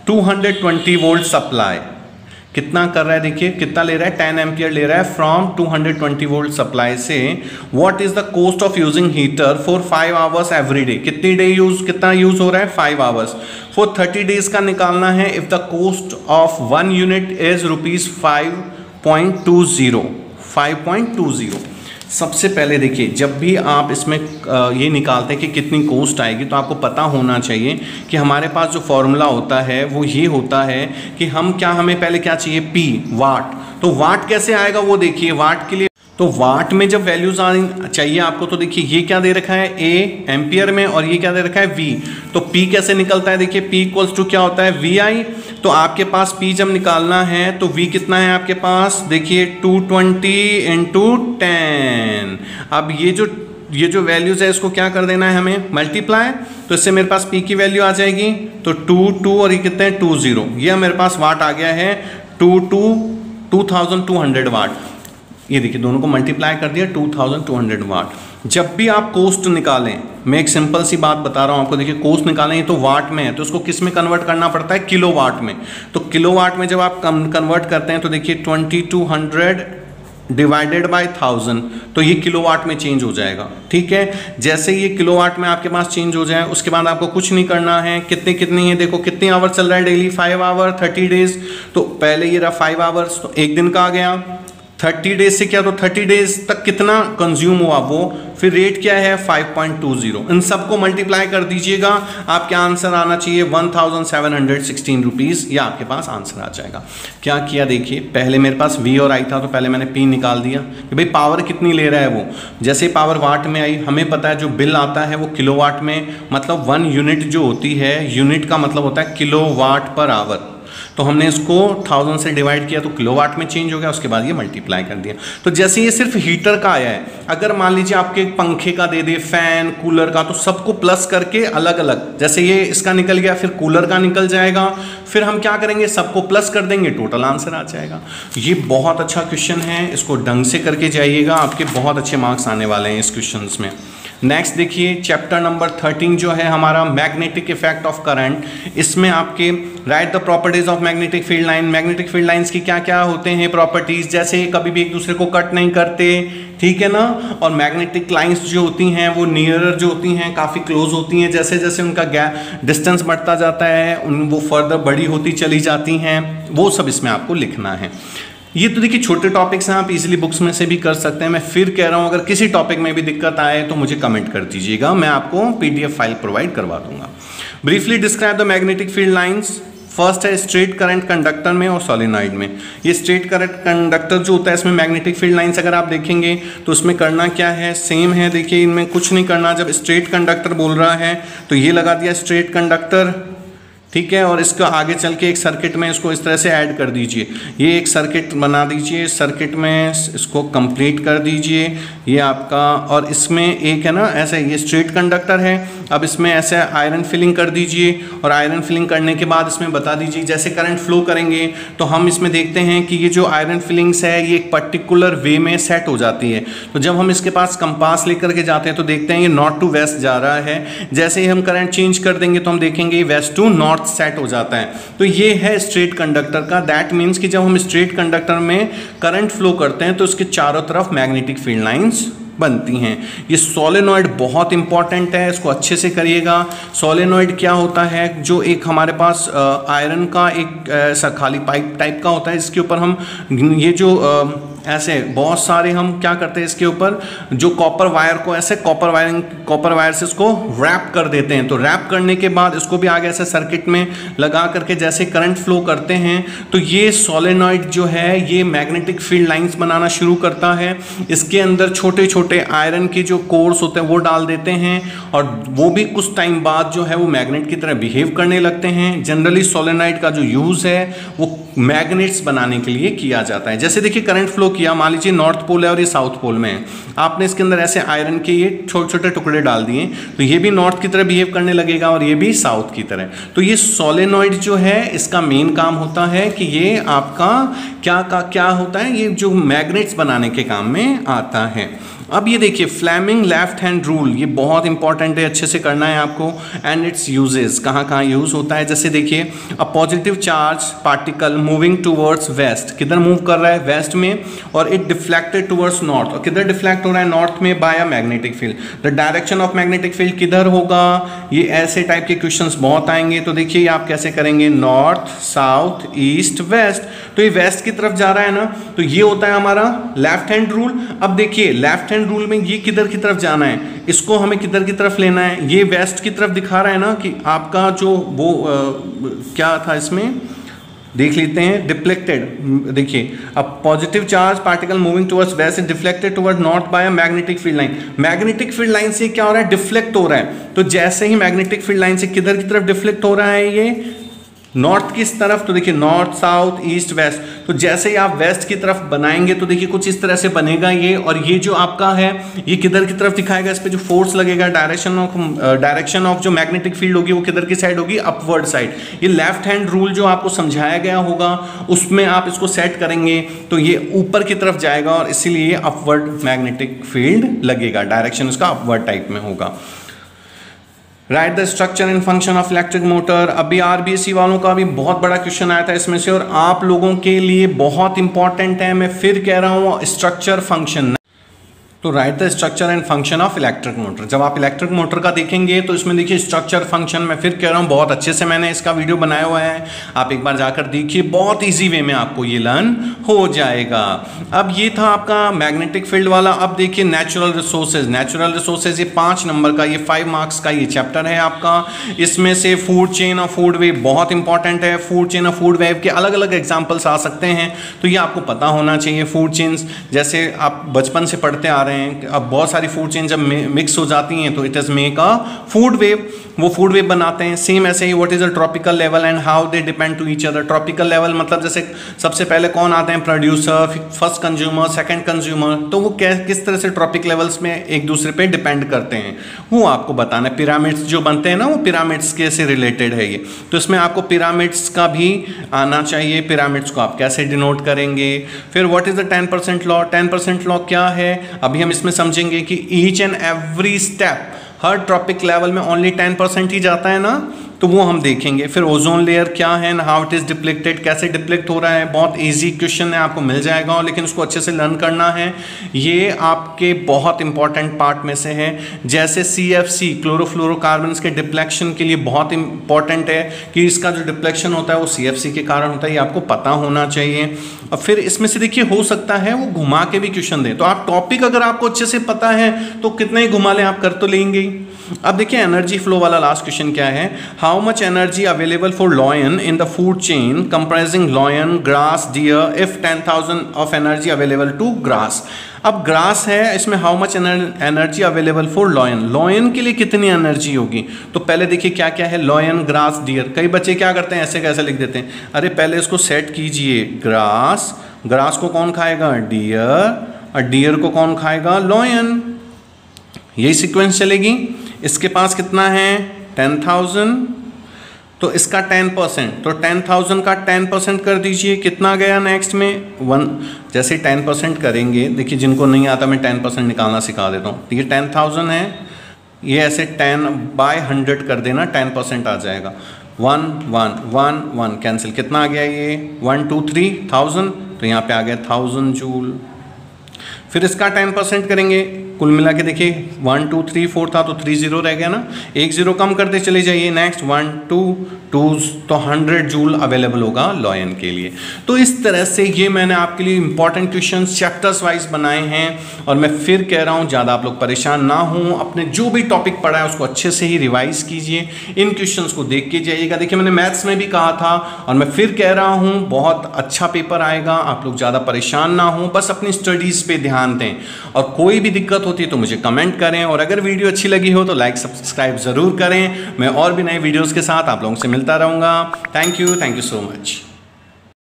220 volt supply. कितना कर रहा है देखिए, कितना ले रहा है 10 एम्पियर ले रहा है फ्रॉम 220 वोल्ट सप्लाई से। What is the cost of using heater for 5 hours every day. कितना यूज हो रहा है 5 आवर्स। फॉर 30 डेज का निकालना है। If the cost of 1 unit is ₹5.20। सबसे पहले देखिए जब भी आप इसमें ये निकालते हैं कि कितनी कॉस्ट आएगी, तो आपको पता होना चाहिए कि हमारे पास जो फॉर्मूला होता है वो ये होता है कि हमें पहले क्या चाहिए P, वाट। तो वाट कैसे आएगा वो देखिए, वाट के लिए तो वाट में जब वैल्यूज आनी चाहिए आपको, तो देखिए ये क्या दे रखा है A एम्पियर में और ये क्या दे रखा है V। तो P कैसे निकलता है देखिए, P इक्वल्स टू क्या होता है VI। तो आपके पास P जब निकालना है तो V कितना है आपके पास देखिए 220 इंटू 10। अब ये जो वैल्यूज है इसको क्या कर देना है हमें मल्टीप्लाई, तो इससे मेरे पास P की वैल्यू आ जाएगी तो 2 और ये कितने हैं 20, ये मेरे पास वाट आ गया है 2200 वाट। ये देखिए दोनों को मल्टीप्लाई कर दिया 2200 वाट। जब भी आप कोस्ट निकालें, मैं एक सिंपल सी बात बता रहा हूँ आपको, देखिए कोस्ट निकालें ये तो वाट में है तो उसको किस में कन्वर्ट करना पड़ता है किलोवाट में। तो किलोवाट में जब आप कन्वर्ट करते हैं तो देखिए 2200 डिवाइडेड बाय 1000, तो ये किलोवाट में चेंज हो जाएगा, ठीक है। जैसे ये किलोवाट में आपके पास चेंज हो जाए उसके बाद आपको कुछ नहीं करना है। कितनी है देखो, कितने आवर चल रहा है डेली 5 आवर 30 डेज। तो पहले ये रहा 5 आवर्स, तो एक दिन का आ गया। 30 डेज से क्या, तो 30 डेज तक कितना कंज्यूम हुआ वो, फिर रेट क्या है 5.20। इन सबको मल्टीप्लाई कर दीजिएगा, आपके आंसर आना चाहिए 1716 रुपीज़, या आपके पास आंसर आ जाएगा। क्या किया देखिए, पहले मेरे पास V और I था तो पहले मैंने P निकाल दिया कि भाई पावर कितनी ले रहा है वो। जैसे पावर वाट में आई, हमें पता है जो बिल आता है वो किलोवाट में, मतलब 1 यूनिट जो होती है, यूनिट का मतलब होता है किलोवाट पर आवर। तो हमने इसको 1000 से डिवाइड किया तो किलोवाट में चेंज हो गया, उसके बाद ये मल्टीप्लाई कर दिया। तो जैसे ये सिर्फ हीटर का आया है, अगर मान लीजिए आपके पंखे का दे दे, फैन, कूलर का, तो सबको प्लस करके अलग अलग, जैसे ये इसका निकल गया फिर कूलर का निकल जाएगा, फिर हम क्या करेंगे सबको प्लस कर देंगे, टोटल आंसर आ जाएगा। ये बहुत अच्छा क्वेश्चन है, इसको ढंग से करके जाइएगा, आपके बहुत अच्छे मार्क्स आने वाले हैं इस क्वेश्चन में। नेक्स्ट देखिए चैप्टर नंबर 13 जो है हमारा मैग्नेटिक इफेक्ट ऑफ करंट। इसमें आपके right the properties of magnetic field line. Magnetic field lines की क्या क्या होते हैं प्रॉपर्टीज, जैसे कभी भी एक दूसरे को कट नहीं करते, ठीक है ना, और मैग्नेटिक लाइंस जो होती हैं वो नियरर जो होती हैं काफ़ी क्लोज होती हैं, जैसे जैसे उनका गैप डिस्टेंस बढ़ता जाता है वो फर्दर बड़ी होती चली जाती हैं, वो सब इसमें आपको लिखना है। ये तो देखिए छोटे टॉपिक्स हैं, आप इजीली बुक्स में से भी कर सकते हैं। मैं फिर कह रहा हूँ अगर किसी टॉपिक में भी दिक्कत आए तो मुझे कमेंट कर दीजिएगा, मैं आपको PDF फाइल प्रोवाइड करवा दूंगा। Briefly describe the magnetic field lines. First है स्ट्रेट करंट कंडक्टर में और सोलेनॉइड में। ये स्ट्रेट करंट कंडक्टर जो होता है इसमें मैग्नेटिक फील्ड लाइंस अगर आप देखेंगे तो उसमें करना क्या है, सेम है, देखिए इनमें कुछ नहीं करना। जब स्ट्रेट कंडक्टर बोल रहा है तो ये लगा दिया स्ट्रेट कंडक्टर, ठीक है, और इसका आगे चल के एक सर्किट में इसको इस तरह से ऐड कर दीजिए, ये एक सर्किट बना दीजिए, सर्किट में इसको कंप्लीट कर दीजिए ये आपका, और इसमें एक है ना ऐसे ये स्ट्रेट कंडक्टर है, अब इसमें ऐसे आयरन फिलिंग कर दीजिए, और आयरन फिलिंग करने के बाद इसमें बता दीजिए जैसे करंट फ्लो करेंगे तो हम इसमें देखते हैं कि ये जो आयरन फिलिंग्स है ये एक पर्टिकुलर वे में सेट हो जाती है। तो जब हम इसके पास कंपास लेकर के जाते हैं तो देखते हैं ये नॉर्थ टू वेस्ट जा रहा है, जैसे ही हम करंट चेंज कर देंगे तो हम देखेंगे ये वेस्ट टू नॉर्थ सेट हो जाता है। तो ये है स्ट्रेट कंडक्टर का। दैट मीन्स कि जब हम स्ट्रेट कंडक्टर में करंट फ्लो करते हैं तो इसके चारों तरफ मैग्नेटिक फील्ड लाइंस बनती हैं। ये सोलेनॉइड बहुत इंपॉर्टेंट है, इसको अच्छे से करिएगा। सोलेनॉइड क्या होता है, जो एक हमारे पास आयरन का एक ऐसा खाली पाइप टाइप का होता है, इसके ऊपर हम ये जो ऐसे बहुत सारे हम क्या करते हैं इसके ऊपर जो कॉपर वायर को ऐसे कॉपर वायर से इसको रैप कर देते हैं। तो रैप करने के बाद इसको भी आगे ऐसे सर्किट में लगा करके जैसे करंट फ्लो करते हैं तो ये सोलेनॉइड जो है ये मैग्नेटिक फील्ड लाइंस बनाना शुरू करता है। इसके अंदर छोटे छोटे आयरन के जो कोर्स होते हैं वो डाल देते हैं और वो भी कुछ टाइम बाद जो है वो मैग्नेट की तरह बिहेव करने लगते हैं। जनरली सोलेनॉइड का जो यूज़ है वो मैग्नेट्स बनाने के लिए किया जाता है। जैसे देखिए करंट फ्लो किया, मान लीजिए नॉर्थ पोल है और ये साउथ पोल में है, आपने इसके अंदर ऐसे आयरन के ये छोटे छोटे टुकड़े डाल दिए तो ये भी नॉर्थ की तरह बिहेव करने लगेगा और ये भी साउथ की तरह। तो ये सोलेनॉइड जो है इसका मेन काम होता है कि ये आपका क्या होता है, ये जो मैग्नेट्स बनाने के काम में आता है। अब ये देखिए फ्लेमिंग लेफ्ट हैंड रूल, ये बहुत इंपॉर्टेंट है, अच्छे से करना है आपको। एंड इट्स यूजेस, कहाँ कहाँ यूज होता है, जैसे देखिए a positive charge particle moving towards west, किधर मूव कर रहा है, वेस्ट में, और इट डिफ्लेक्टेड टूवर्ड्स नॉर्थ, और किधर डिफ्लेक्ट हो रहा है, नॉर्थ में, by a magnetic field. The direction of magnetic field किधर होगा, ये ऐसे टाइप के क्वेश्चंस बहुत आएंगे। तो देखिए आप कैसे करेंगे, नॉर्थ, साउथ, ईस्ट, वेस्ट। तो ये वेस्ट की तरफ जा रहा है ना, तो ये होता है हमारा लेफ्ट हैंड रूल। अब देखिए लेफ्ट रूल में ये किधर की तरफ जाना है, इसको हमें किधर की तरफ लेना है, ये वेस्ट की तरफ दिखा रहा है ना कि आपका जो वो क्या था इसमें देख लेते हैं, डिफ्लेक्टेड। देखिए अब positive charge particle moving towards waste is deflected toward north bye a magnetic field line. Magnetic field line से क्या हो रहा है, डिफ्लेक्ट हो रहा है। तो जैसे ही मैग्नेटिक फील्ड लाइन से किधर की तरफ डिफ्लेक्ट हो रहा है, ये नॉर्थ किस तरफ, तो देखिए नॉर्थ, साउथ, ईस्ट, वेस्ट। तो जैसे ही आप वेस्ट की तरफ बनाएंगे तो देखिए कुछ इस तरह से बनेगा ये, और ये जो आपका है ये किधर की तरफ दिखाएगा, इस पे जो फोर्स लगेगा, डायरेक्शन ऑफ जो मैग्नेटिक फील्ड होगी वो किधर की साइड होगी, अपवर्ड साइड। ये लेफ्ट हैंड रूल जो आपको समझाया गया होगा उसमें आप इसको सेट करेंगे तो ये ऊपर की तरफ जाएगा और इसीलिए अपवर्ड मैग्नेटिक फील्ड लगेगा, डायरेक्शन उसका अपवर्ड टाइप में होगा। Right the structure and function of electric motor. अभी RBSc वालों का भी बहुत बड़ा क्वेश्चन आया था इसमें से, और आप लोगों के लिए बहुत इंपॉर्टेंट है, मैं फिर कह रहा हूँ स्ट्रक्चर फंक्शन। तो right the structure and function of electric motor. जब आप इलेक्ट्रिक मोटर का देखेंगे तो इसमें देखिए स्ट्रक्चर फंक्शन, मैं फिर कह रहा हूँ बहुत अच्छे से मैंने इसका वीडियो बनाया हुआ है, आप एक बार जाकर देखिए, बहुत इजी वे में आपको ये लर्न हो जाएगा। अब ये था आपका मैग्नेटिक फील्ड वाला। अब देखिए नेचुरल रिसोर्सेज। नेचुरल रिसोर्सेज ये 5 नंबर का, ये 5 मार्क्स का ये चैप्टर है आपका। इसमें से फूड चेन और फूड वेव बहुत इंपॉर्टेंट है। फूड चेन और फूड वेव के अलग अलग एग्जाम्पल्स आ सकते हैं, तो ये आपको पता होना चाहिए। फूड चेन्स जैसे आप बचपन से पढ़ते आ रहे हैं। अब बहुत सारी फूड चेन जब मिक्स हो जाती हैं तो it is make a food web, वो फूड वेव बनाते हैं। सेम ऐसे ही what is a tropical level and how they depend to each other. Tropical level मतलब जैसे सबसे पहले कौन आते हैं, producer, first consumer, second consumer, तो वो किस तरह से ट्रॉपिक लेवल्स में एक दूसरे पे डिपेंड करते हैं वो आपको बताना है। पिरामिड्स जो बनते हैं ना वो पिरामिड्स के से रिलेटेड है ये, तो इसमें आपको पिरामिड्स का भी आना चाहिए। पिरामिड्स को आप कैसे डिनोट करेंगे। फिर what is the 10% law. 10% law क्या है अभी हम इसमें समझेंगे कि each and every step her trophic level में ओनली 10% ही जाता है ना, तो वो हम देखेंगे। फिर ओजोन लेयर क्या है एंड हाउ इट इज डिप्लेक्टेड, कैसे डिप्लेक्ट हो रहा है। बहुत इजी क्वेश्चन है, आपको मिल जाएगा, लेकिन उसको अच्छे से लर्न करना है। ये आपके बहुत इंपॉर्टेंट पार्ट में से है। जैसे CFC क्लोरोफ्लोरोकार्बन्स के डिप्लेक्शन के लिए बहुत इंपॉर्टेंट है कि इसका जो डिप्लेक्शन होता है वो CFC के कारण होता है, ये आपको पता होना चाहिए। और फिर इसमें से देखिए हो सकता है वो घुमा के भी क्वेश्चन दें, तो आप टॉपिक अगर आपको अच्छे से पता है तो कितने ही घुमा लें आप कर तो लेंगे। अब देखिए एनर्जी फ्लो वाला लास्ट क्वेश्चन क्या है, how much energy available for lion in the food chain comprising lion, grass, deer if 10,000 of energy available to grass. अब ग्रास है, इसमें how much energy available for lion, lion के लिए कितनी energy होगी। तो पहले देखिए क्या क्या है, लॉयन, ग्रास, डियर। कई बच्चे क्या करते हैं ऐसे कैसे लिख देते हैं, अरे पहले इसको सेट कीजिए, ग्रास, ग्रास को कौन खाएगा, डियर, और डियर को कौन खाएगा, लॉयन। यही सीक्वेंस चलेगी। इसके पास कितना है 10,000, तो इसका 10%, तो 10,000 का 10% कर दीजिए, कितना गया नेक्स्ट में 1। जैसे 10% करेंगे, देखिए जिनको नहीं आता मैं 10% निकालना सिखा देता हूँ। ये 10,000 है, ये ऐसे 10/100 कर देना, 10% आ जाएगा। 1 1 1 1 कैंसिल, कितना आ गया ये 1 2 3 1000, तो यहाँ पे आ गया 1000 जूल। फिर इसका 10% करेंगे, कुल मिला के देखिए 1 2 3 4 था तो 3 0 रह गया ना, एक 0 कम करते चले जाइए। नेक्स्ट 1 2 2 तो 100 जूल अवेलेबल होगा लॉयन के लिए। तो इस तरह से ये मैंने आपके लिए इंपॉर्टेंट क्वेश्चन चैप्टर्स वाइज बनाए हैं। और मैं फिर कह रहा हूँ ज़्यादा आप लोग परेशान ना हों, अपने जो भी टॉपिक पढ़ा है उसको अच्छे से ही रिवाइज कीजिए, इन क्वेश्चंस को देख के जाइएगा। देखिए मैंने मैथ्स में भी कहा था और मैं फिर कह रहा हूँ बहुत अच्छा पेपर आएगा, आप लोग ज़्यादा परेशान ना हों, बस अपनी स्टडीज़ पे ध्यान दें। और कोई भी दिक्कत होती है तो मुझे कमेंट करें, और अगर वीडियो अच्छी लगी हो तो लाइक सब्सक्राइब ज़रूर करें। मैं और भी नए वीडियोज़ के साथ आप लोगों से मिलता रहूँगा। Thank you so much.